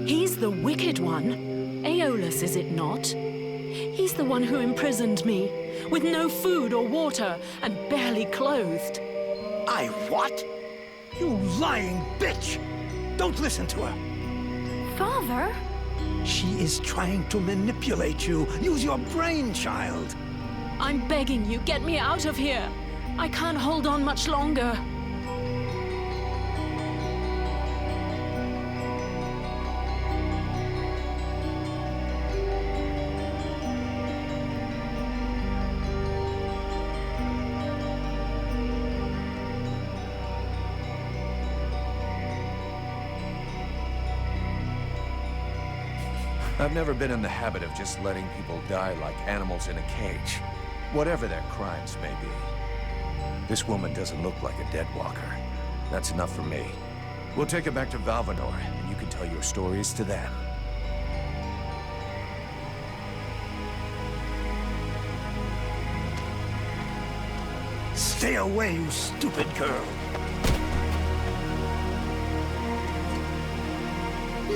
He's the wicked one. Aeolus, is it not? He's the one who imprisoned me, with no food or water, and barely clothed. I what? You lying bitch! Don't listen to her. Father? She is trying to manipulate you. Use your brain, child. I'm begging you, get me out of here. I can't hold on much longer. I've never been in the habit of just letting people die like animals in a cage, whatever their crimes may be. This woman doesn't look like a dead walker. That's enough for me. We'll take her back to Valvanor, and you can tell your stories to them. Stay away, you stupid girl.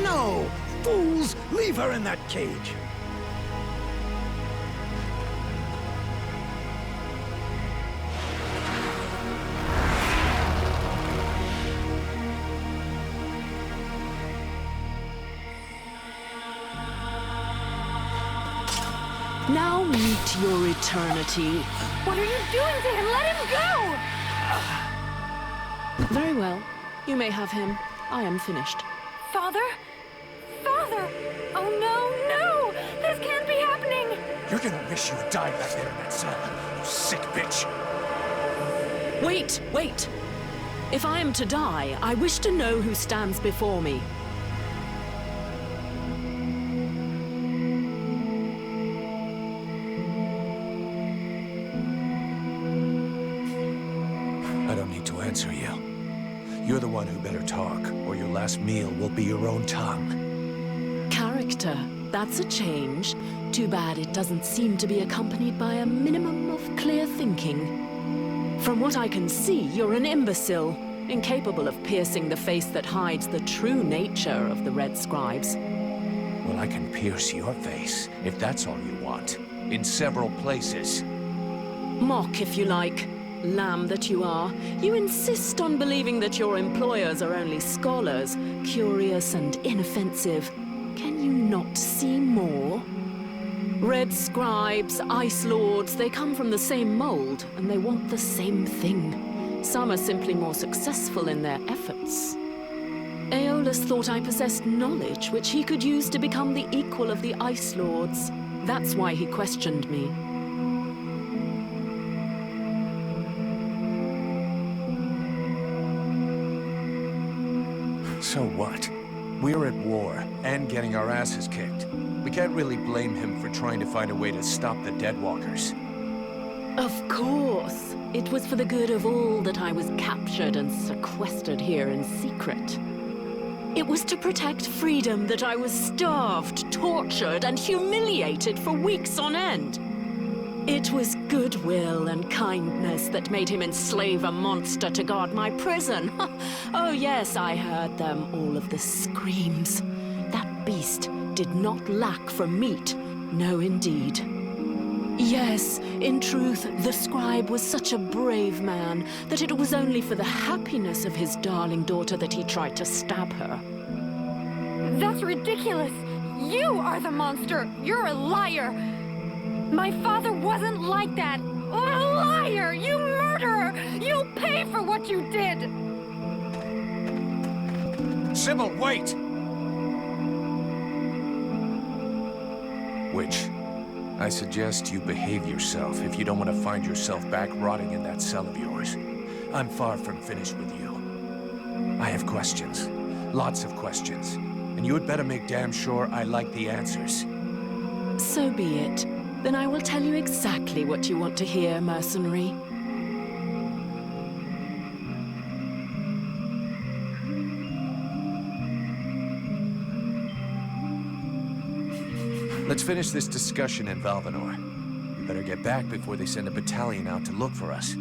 No! Fools! Leave her in that cage! Now meet your eternity. What are you doing to him? Let him go! Very well. You may have him. I am finished. Father? Father! Oh no, no! This can't be happening! You're gonna wish you had died back there in that cell, you sick bitch! Wait, wait! If I am to die, I wish to know who stands before me. I don't need to answer you. You're the one who better talk, or your last meal will be your own tongue. Character. That's a change. Too bad it doesn't seem to be accompanied by a minimum of clear thinking. From what I can see, you're an imbecile, incapable of piercing the face that hides the true nature of the Red Scribes. Well, I can pierce your face, if that's all you want. In several places. Mock, if you like. Lamb that you are. You insist on believing that your employers are only scholars, curious and inoffensive. Can you not see more? Red Scribes, Ice Lords, they come from the same mold, and they want the same thing. Some are simply more successful in their efforts. Aeolus thought I possessed knowledge which he could use to become the equal of the Ice Lords. That's why he questioned me. So what? We're at war, and getting our asses kicked. We can't really blame him for trying to find a way to stop the Deadwalkers. Of course. It was for the good of all that I was captured and sequestered here in secret. It was to protect freedom that I was starved, tortured, and humiliated for weeks on end. It was goodwill and kindness that made him enslave a monster to guard my prison. Oh yes, I heard them, all of the screams. That beast did not lack for meat. No, indeed. Yes, in truth, the scribe was such a brave man that it was only for the happiness of his darling daughter that he tried to stab her. That's ridiculous! You are the monster! You're a liar! My father wasn't like that! A liar! You murderer! You'll pay for what you did! Sybil, wait! Witch, I suggest you behave yourself if you don't want to find yourself back rotting in that cell of yours. I'm far from finished with you. I have questions. Lots of questions. And you had better make damn sure I like the answers. So be it. Then I will tell you exactly what you want to hear, mercenary. Let's finish this discussion in Valvanor. We better get back before they send a battalion out to look for us.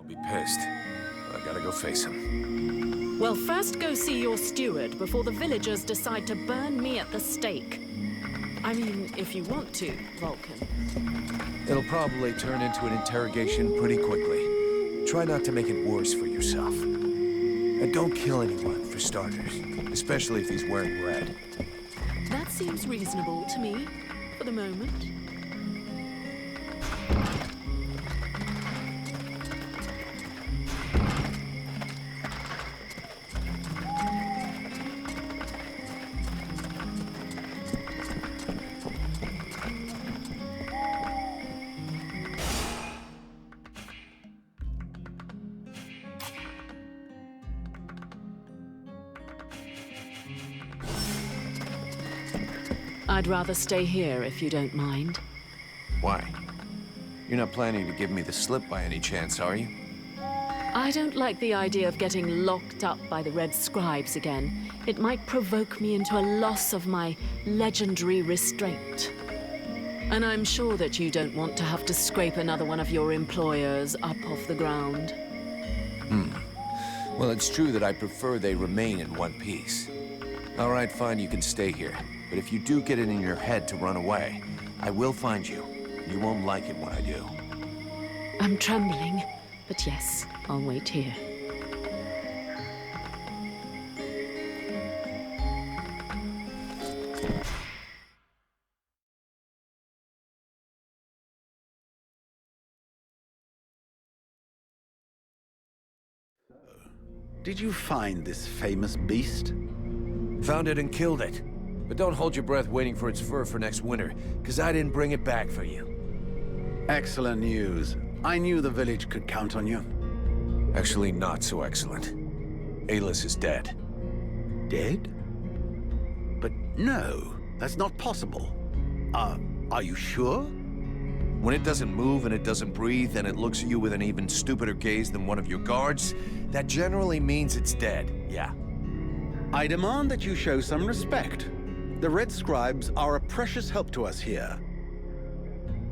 He'll be pissed. But I gotta go face him. Well, first go see your steward before the villagers decide to burn me at the stake. I mean, if you want to, Vulcan. It'll probably turn into an interrogation pretty quickly. Try not to make it worse for yourself. And don't kill anyone, for starters. Especially if he's wearing red. That seems reasonable to me, for the moment. I'd rather stay here if you don't mind. Why? You're not planning to give me the slip by any chance, are you? I don't like the idea of getting locked up by the Red Scribes again. It might provoke me into a loss of my legendary restraint. And I'm sure that you don't want to have to scrape another one of your employers up off the ground. Well, it's true that I prefer they remain in one piece. All right, fine, you can stay here. But if you do get it in your head to run away, I will find you. You won't like it when I do. I'm trembling, but yes, I'll wait here. Did you find this famous beast? Found it and killed it. But don't hold your breath waiting for its fur for next winter, because I didn't bring it back for you. Excellent news. I knew the village could count on you. Actually, not so excellent. Alis is dead. Dead? But no, that's not possible. Are you sure? When it doesn't move and it doesn't breathe and it looks at you with an even stupider gaze than one of your guards, that generally means it's dead, yeah. I demand that you show some respect. The Red Scribes are a precious help to us here.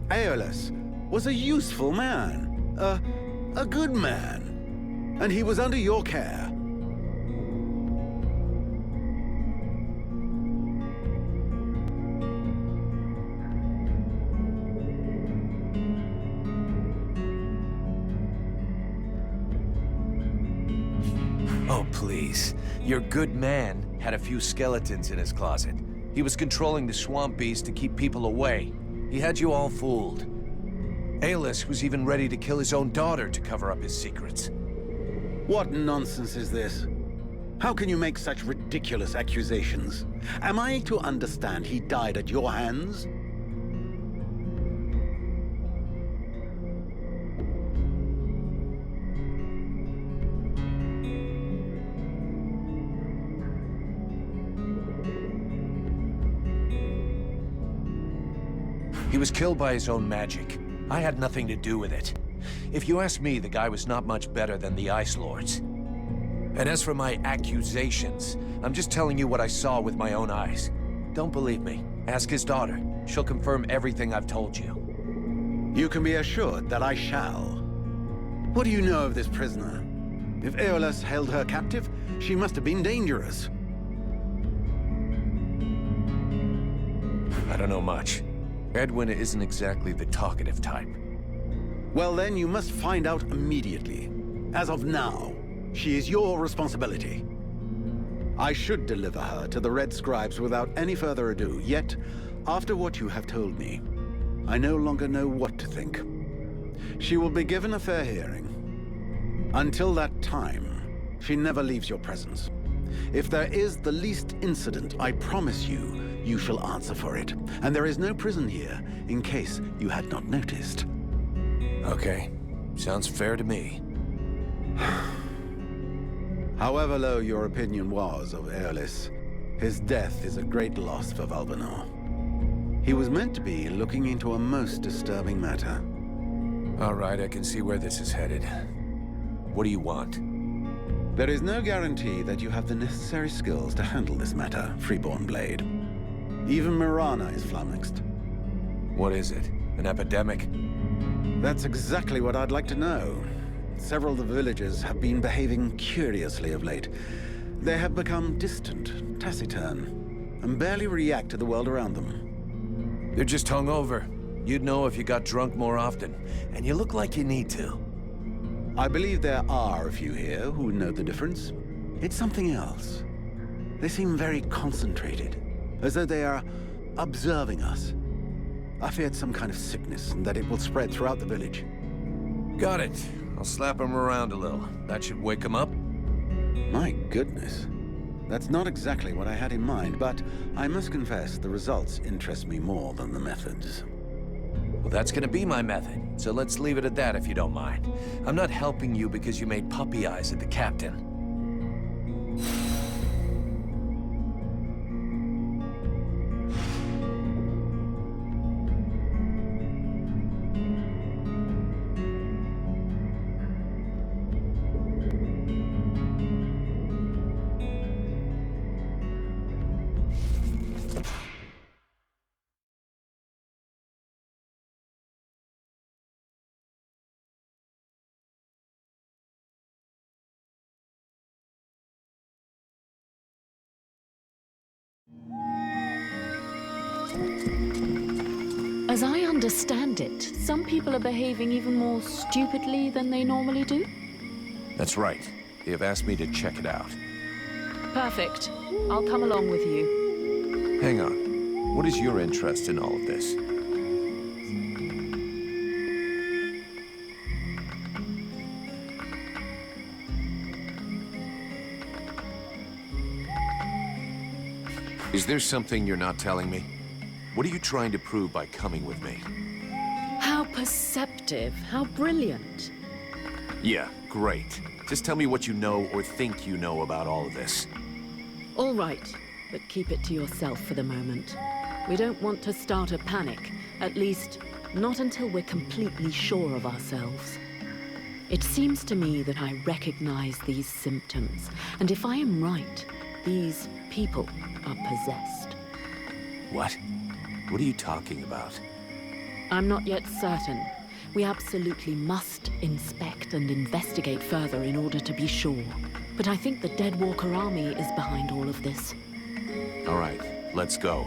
Aeolus was a useful man, a good man, and he was under your care. Oh, please. Your good man had a few skeletons in his closet. He was controlling the swamp beast to keep people away. He had you all fooled. Aeolus was even ready to kill his own daughter to cover up his secrets. What nonsense is this? How can you make such ridiculous accusations? Am I to understand he died at your hands? He was killed by his own magic. I had nothing to do with it. If you ask me, the guy was not much better than the Ice Lords. And as for my accusations, I'm just telling you what I saw with my own eyes. Don't believe me. Ask his daughter. She'll confirm everything I've told you. You can be assured that I shall. What do you know of this prisoner? If Aeolus held her captive, she must have been dangerous. I don't know much. Edwin isn't exactly the talkative type. Well then, you must find out immediately. As of now, she is your responsibility. I should deliver her to the Red Scribes without any further ado, yet, after what you have told me, I no longer know what to think. She will be given a fair hearing. Until that time, she never leaves your presence. If there is the least incident, I promise you, you shall answer for it. And there is no prison here, in case you had not noticed. Okay. Sounds fair to me. However low your opinion was of Aeolus, his death is a great loss for Valvanor. He was meant to be looking into a most disturbing matter. All right, I can see where this is headed. What do you want? There is no guarantee that you have the necessary skills to handle this matter, Freeborn Blade. Even Mirana is flummoxed. What is it? An epidemic? That's exactly what I'd like to know. Several of the villagers have been behaving curiously of late. They have become distant, taciturn, and barely react to the world around them. They're just hungover. You'd know if you got drunk more often. And you look like you need to. I believe there are a few here who know the difference. It's something else. They seem very concentrated, as though they are observing us. I feared some kind of sickness and that it will spread throughout the village. Got it. I'll slap him around a little. That should wake him up. My goodness. That's not exactly what I had in mind, but I must confess the results interest me more than the methods. Well, that's gonna be my method, so let's leave it at that if you don't mind. I'm not helping you because you made puppy eyes at the captain. As I understand it, some people are behaving even more stupidly than they normally do? That's right. They have asked me to check it out. Perfect. I'll come along with you. Hang on. What is your interest in all of this? Is there something you're not telling me? What are you trying to prove by coming with me? How perceptive, how brilliant. Yeah, great. Just tell me what you know or think you know about all of this. All right, but keep it to yourself for the moment. We don't want to start a panic, at least not until we're completely sure of ourselves. It seems to me that I recognize these symptoms, and if I am right, these people are possessed. What? What are you talking about? I'm not yet certain. We absolutely must inspect and investigate further in order to be sure. But I think the Deadwalker army is behind all of this. All right, let's go.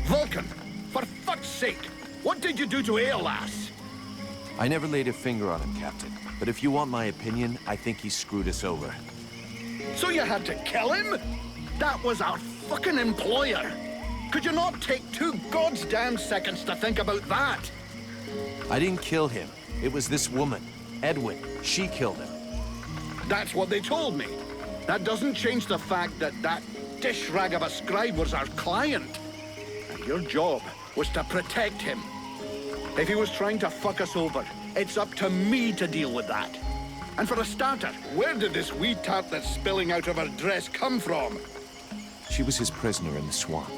Vulcan, for fuck's sake, what did you do to Aeolas? I never laid a finger on him, Captain. But if you want my opinion, I think he screwed us over. So you had to kill him? That was our fucking employer. Could you not take 2 goddamn seconds to think about that? I didn't kill him. It was this woman, Edwin. She killed him. That's what they told me. That doesn't change the fact that that dish rag of a scribe was our client. And your job was to protect him. If he was trying to fuck us over, it's up to me to deal with that. And for a starter, where did this wee tart that's spilling out of her dress come from? She was his prisoner in the swamp.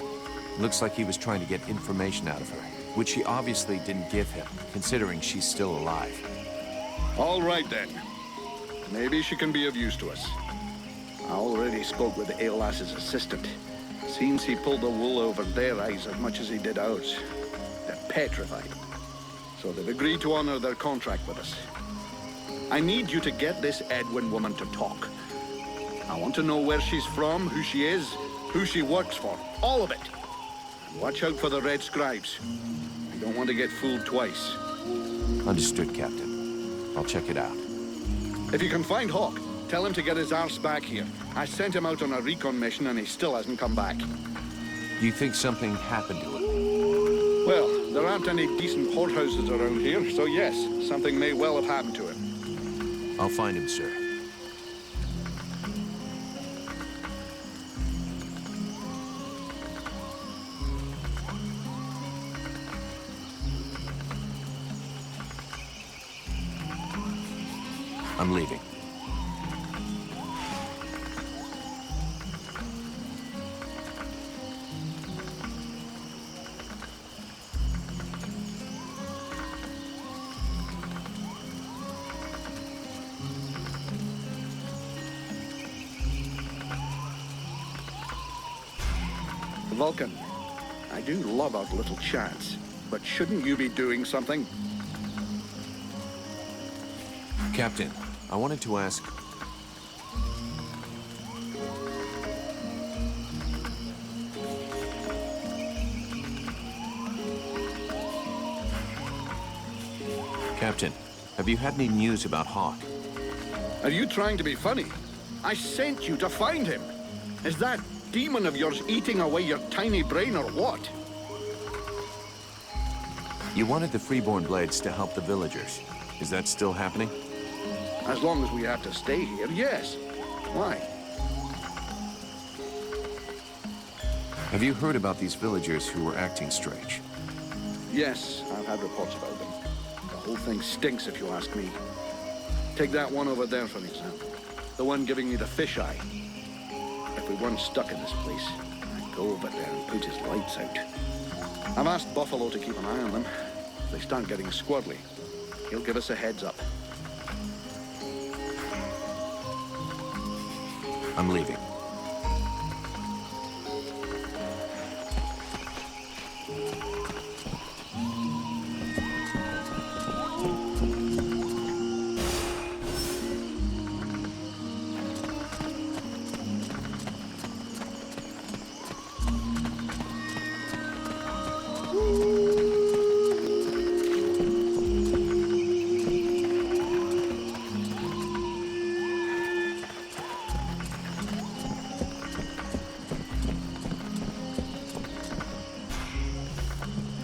Looks like he was trying to get information out of her, which she obviously didn't give him, considering she's still alive. All right, then. Maybe she can be of use to us. I already spoke with the Ale-Lass's assistant. Seems he pulled the wool over their eyes as much as he did ours. They're petrified. So they've agreed to honor their contract with us. I need you to get this Edwin woman to talk. I want to know where she's from, who she is, who she works for. All of it. And watch out for the Red Scribes. You don't want to get fooled twice. Understood, Captain. I'll check it out. If you can find Hawk, tell him to get his arse back here. I sent him out on a recon mission and he still hasn't come back. Do you think something happened to him? Well, there aren't any decent whorehouses around here, so yes, something may well have happened to him. I'll find him, sir. I'm leaving. Vulcan, I do love our little chats, but shouldn't you be doing something? Captain, I wanted to ask... Captain, have you had any news about Hawk? Are you trying to be funny? I sent you to find him. Is that demon of yours eating away your tiny brain or what? You wanted the Freeborn Blades to help the villagers. Is that still happening? As long as we have to stay here, yes. Why? Have you heard about these villagers who were acting strange? Yes, I've had reports about them. The whole thing stinks if you ask me. Take that one over there for example. The one giving me the fisheye. If we weren't stuck in this place, I'd go over there and put his lights out. I've asked Buffalo to keep an eye on them. If they start getting squirrely, he'll give us a heads up. I'm leaving.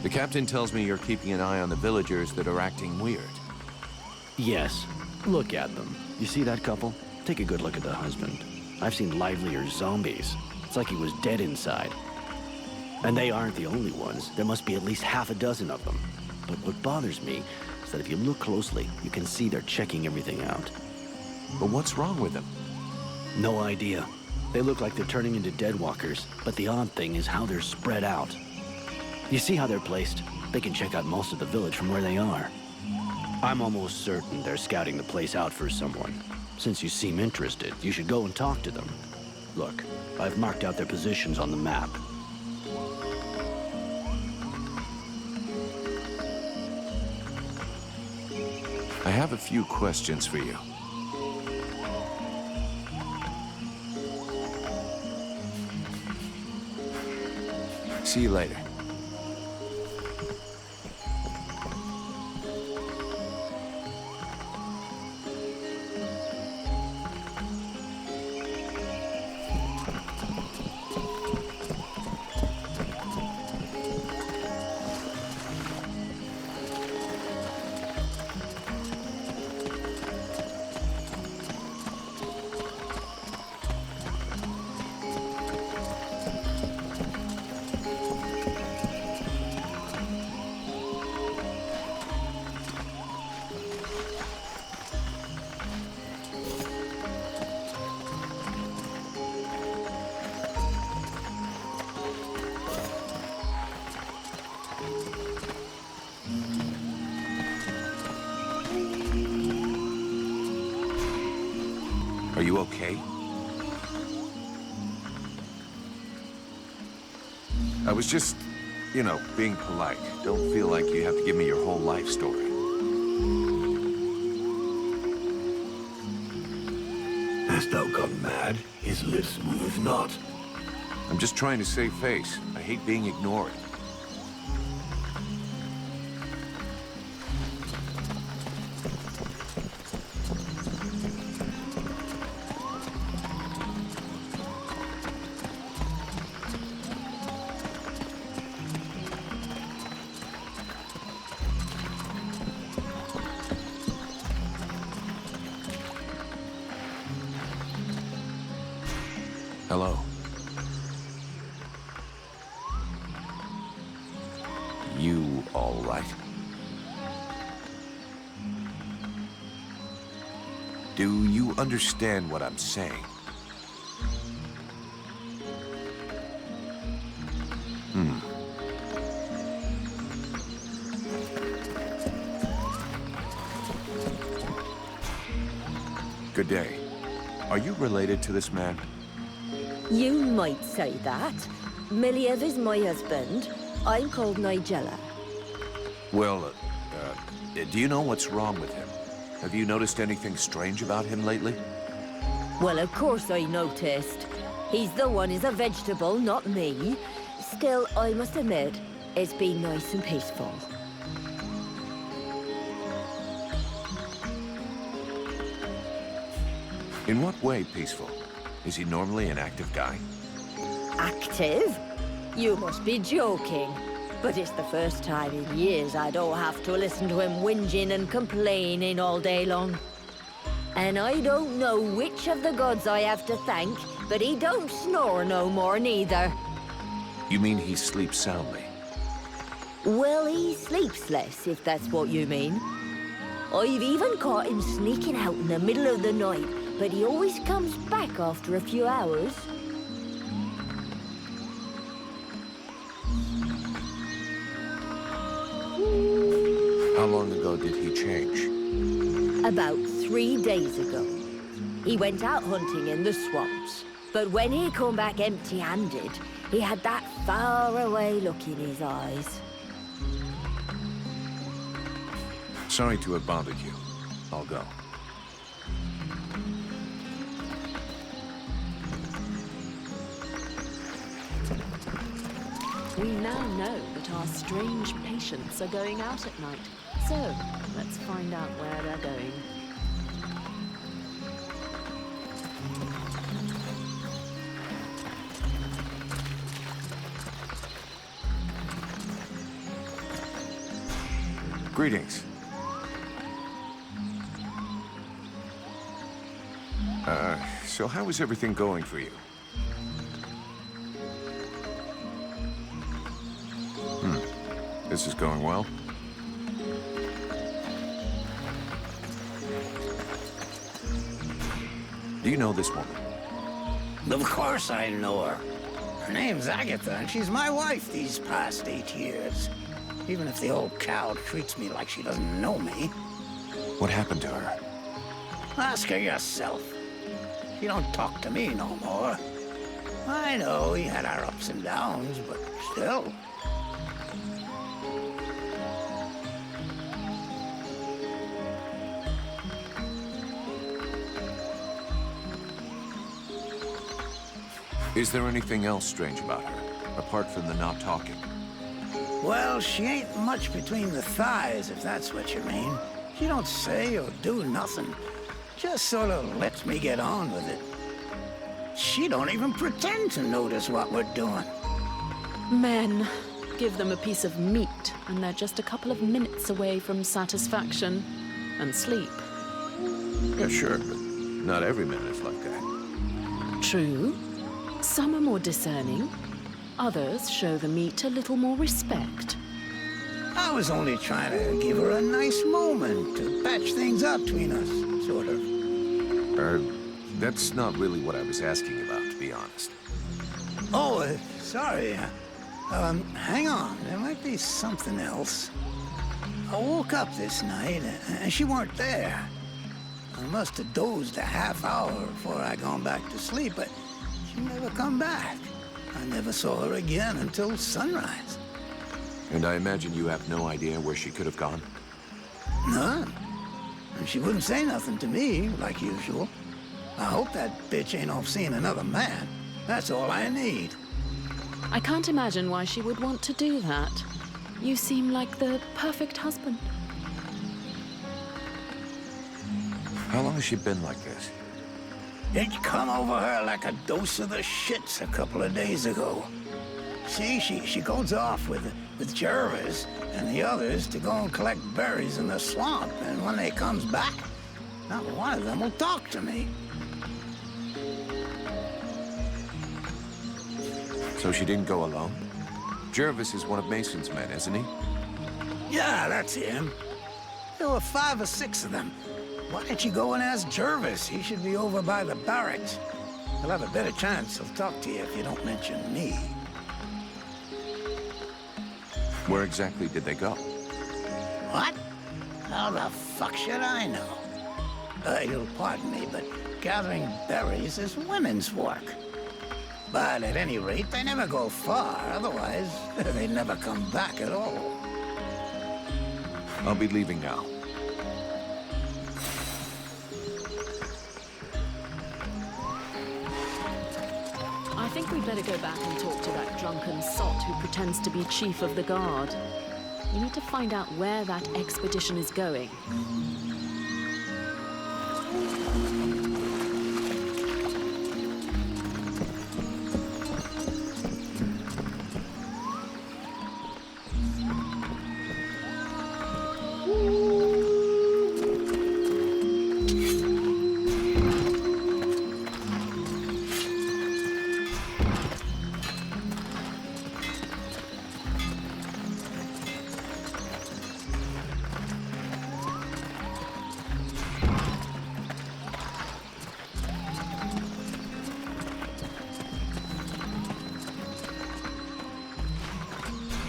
The captain tells me you're keeping an eye on the villagers that are acting weird. Yes. Look at them. You see that couple? Take a good look at the husband. I've seen livelier zombies. It's like he was dead inside. And they aren't the only ones. There must be at least half a dozen of them. But what bothers me is that if you look closely, you can see they're checking everything out. But what's wrong with them? No idea. They look like they're turning into deadwalkers, but the odd thing is how they're spread out. You see how they're placed? They can check out most of the village from where they are. I'm almost certain they're scouting the place out for someone. Since you seem interested, you should go and talk to them. Look, I've marked out their positions on the map. I have a few questions for you. See you later. Are you okay? I was just, you know, being polite. Don't feel like you have to give me your whole life story. Hast thou gone mad? His lips move not. I'm just trying to save face. I hate being ignored. Hello. You all right? Do you understand what I'm saying? Good day. Are you related to this man? You might say that. Miliev is my husband. I'm called Nigella. Well, do you know what's wrong with him? Have you noticed anything strange about him lately? Well, of course I noticed. He's the one who's a vegetable, not me. Still, I must admit, it's been nice and peaceful. In what way peaceful? Is he normally an active guy? Active? You must be joking. But it's the first time in years I don't have to listen to him whinging and complaining all day long. And I don't know which of the gods I have to thank, but he don't snore no more neither. You mean he sleeps soundly? Well, he sleeps less, if that's what you mean. I've even caught him sneaking out in the middle of the night, but he always comes back after a few hours. How long ago did he change? About 3 days ago. He went out hunting in the swamps, but when he come back empty-handed, he had that far-away look in his eyes. Sorry to have bothered you. I'll go. We now know that our strange patients are going out at night. So, let's find out where they're going. Greetings. So how is everything going for you? This is going well? Do you know this woman? Of course I know her. Her name's Agatha, and she's my wife these past 8 years. Even if the old cow treats me like she doesn't know me. What happened to her? Ask her yourself. She don't talk to me no more. I know we had our ups and downs, but still. Is there anything else strange about her, apart from the not talking? Well, she ain't much between the thighs, if that's what you mean. She don't say or do nothing. Just sort of lets me get on with it. She don't even pretend to notice what we're doing. Men, give them a piece of meat, and they're just a couple of minutes away from satisfaction and sleep. Yeah, sure, but not every man is like that. True. Some are more discerning. Others show the meat a little more respect. I was only trying to give her a nice moment to patch things up between us, sort of. That's not really what I was asking about, to be honest. Oh, sorry. Hang on. There might be something else. I woke up this night, and she weren't there. I must have dozed a half hour before I gone back to sleep, but she never come back. I never saw her again until sunrise. And I imagine you have no idea where she could have gone? None. And she wouldn't say nothing to me, like usual. I hope that bitch ain't off seeing another man. That's all I need. I can't imagine why she would want to do that. You seem like the perfect husband. How long has she been like this? It come over her like a dose of the shits a couple of days ago. See, she goes off with Jervis and the others to go and collect berries in the swamp, and when they comes back, not one of them will talk to me. So she didn't go alone? Jervis is one of Mason's men, isn't he? Yeah, that's him. There were 5 or 6 of them. Why don't you go and ask Jervis? He should be over by the barracks. He'll have a better chance. He'll talk to you if you don't mention me. Where exactly did they go? What? How the fuck should I know? You'll pardon me, but gathering berries is women's work. But at any rate, they never go far. Otherwise, they never come back at all. I'll be leaving now. I think we'd better go back and talk to that drunken sot who pretends to be chief of the guard. We need to find out where that expedition is going.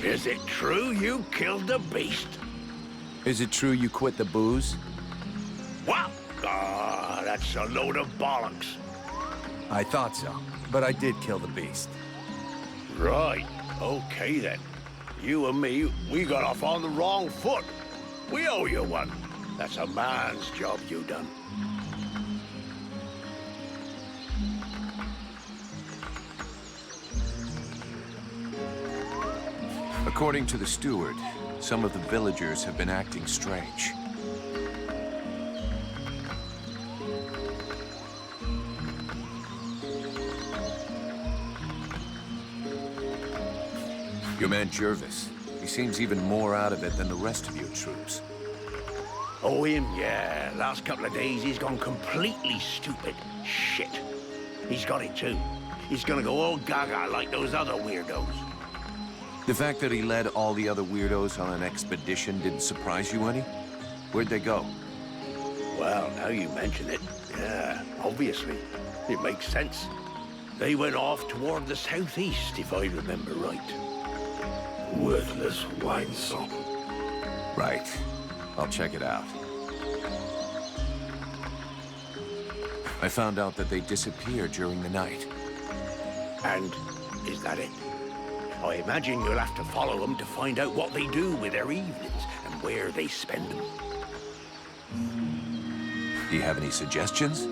Is it true you killed the beast? Is it true you quit the booze? What? Ah, that's a load of bollocks. I thought so, but I did kill the beast. Right. Okay, then. You and me, we got off on the wrong foot. We owe you one. That's a man's job you done. According to the steward, some of the villagers have been acting strange. Your man Jervis, he seems even more out of it than the rest of your troops. Oh, him? Yeah. Last couple of days, he's gone completely stupid. Shit. He's got it, too. He's gonna go all gaga like those other weirdos. The fact that he led all the other weirdos on an expedition didn't surprise you any? Where'd they go? Well, now you mention it, yeah, obviously. It makes sense. They went off toward the southeast, if I remember right. Worthless winesop. Right. I'll check it out. I found out that they disappeared during the night. And is that it? I imagine you'll have to follow them to find out what they do with their evenings and where they spend them. Do you have any suggestions?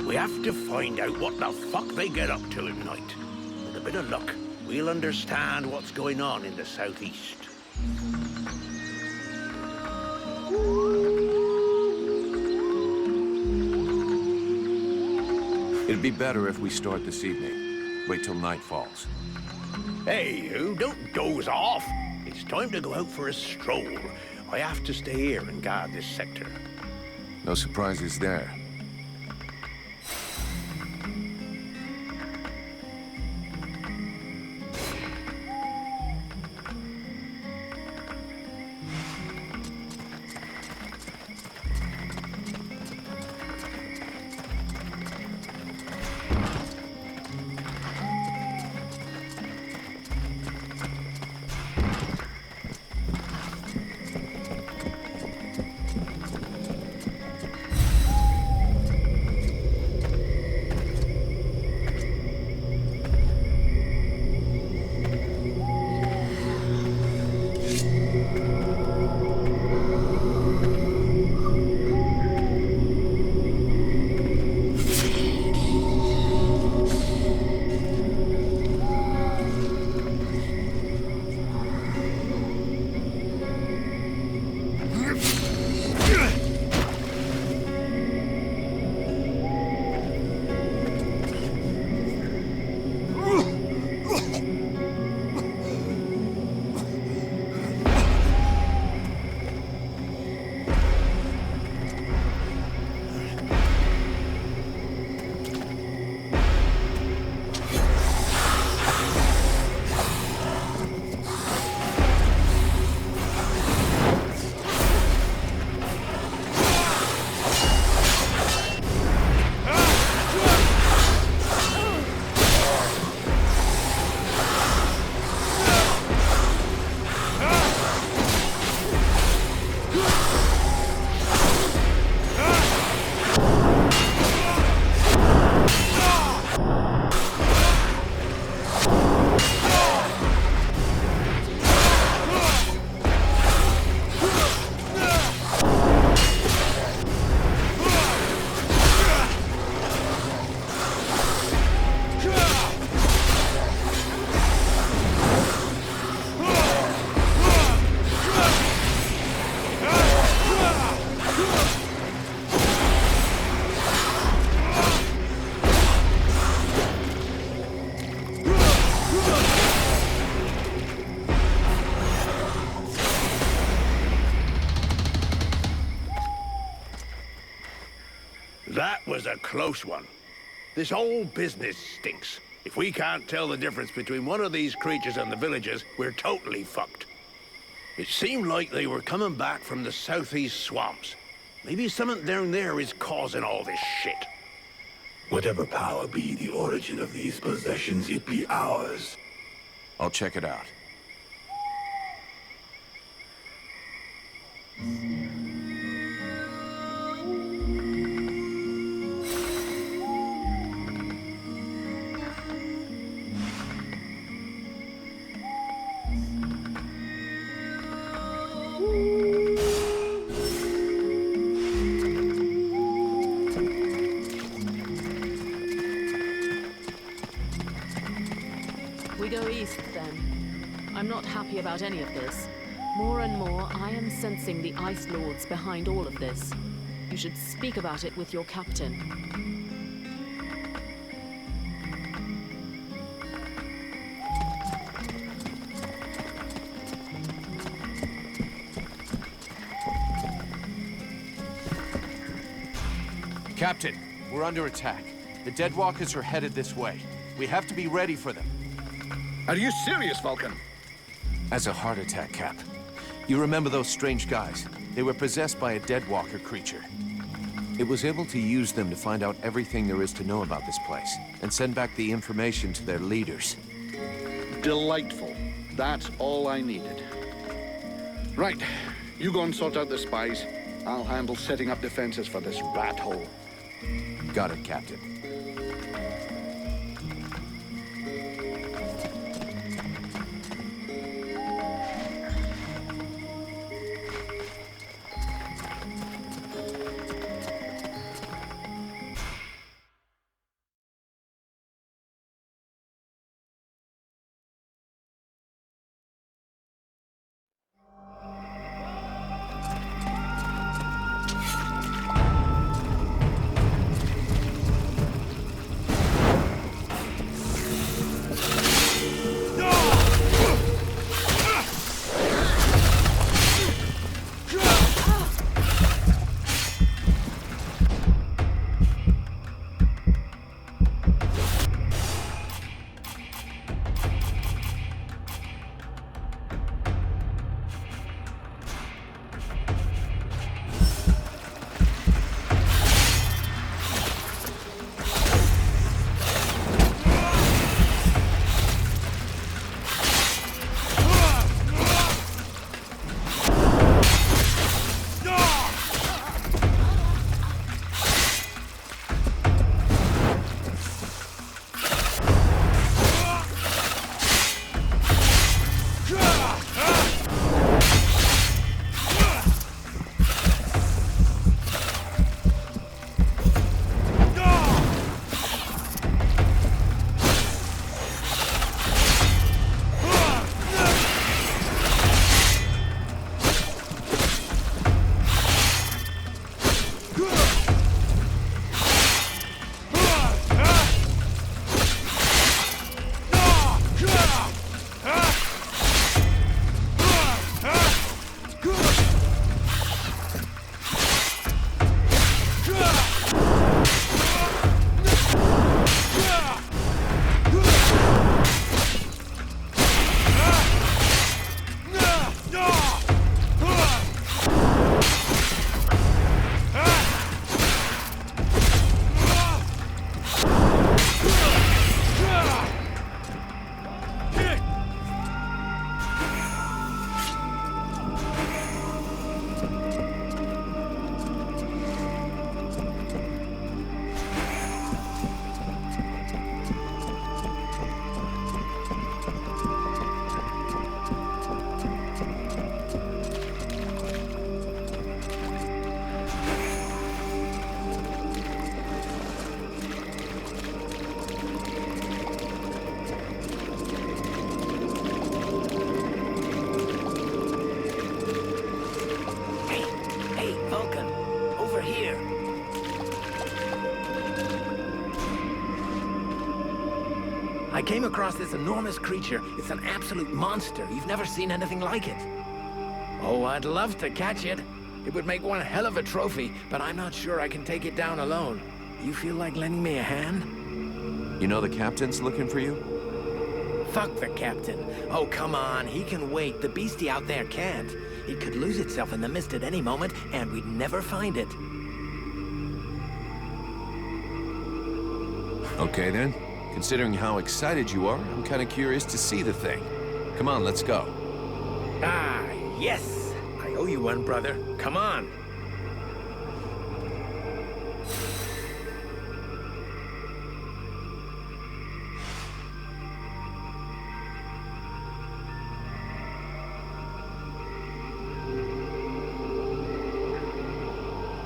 We have to find out what the fuck they get up to at night. With a bit of luck, we'll understand what's going on in the southeast. It'd be better if we start this evening. Wait till night falls. Hey, you, don't doze off. It's time to go out for a stroll. I have to stay here and guard this sector. No surprises there. That was a close one. This whole business stinks. If we can't tell the difference between one of these creatures and the villagers, we're totally fucked. It seemed like they were coming back from the southeast swamps. Maybe something down there is causing all this shit. Whatever power be the origin of these possessions, it be ours. I'll check it out. We go east, then. I'm not happy about any of this. More and more, I am sensing the Ice Lords behind all of this. You should speak about it with your captain. Captain, we're under attack. The Deadwalkers are headed this way. We have to be ready for them. Are you serious, Vulcan? As a heart attack, Cap. You remember those strange guys? They were possessed by a Deadwalker creature. It was able to use them to find out everything there is to know about this place, and send back the information to their leaders. Delightful. That's all I needed. Right, you go and sort out the spies. I'll handle setting up defenses for this rat hole. Got it, Captain. I came across this enormous creature. It's an absolute monster. You've never seen anything like it. Oh, I'd love to catch it. It would make one hell of a trophy, but I'm not sure I can take it down alone. You feel like lending me a hand? You know the captain's looking for you? Fuck the captain. Oh, come on. He can wait. The beastie out there can't. It could lose itself in the mist at any moment, and we'd never find it. Okay then. Considering how excited you are, I'm kind of curious to see the thing. Come on, let's go. Ah, yes. I owe you one, brother. Come on.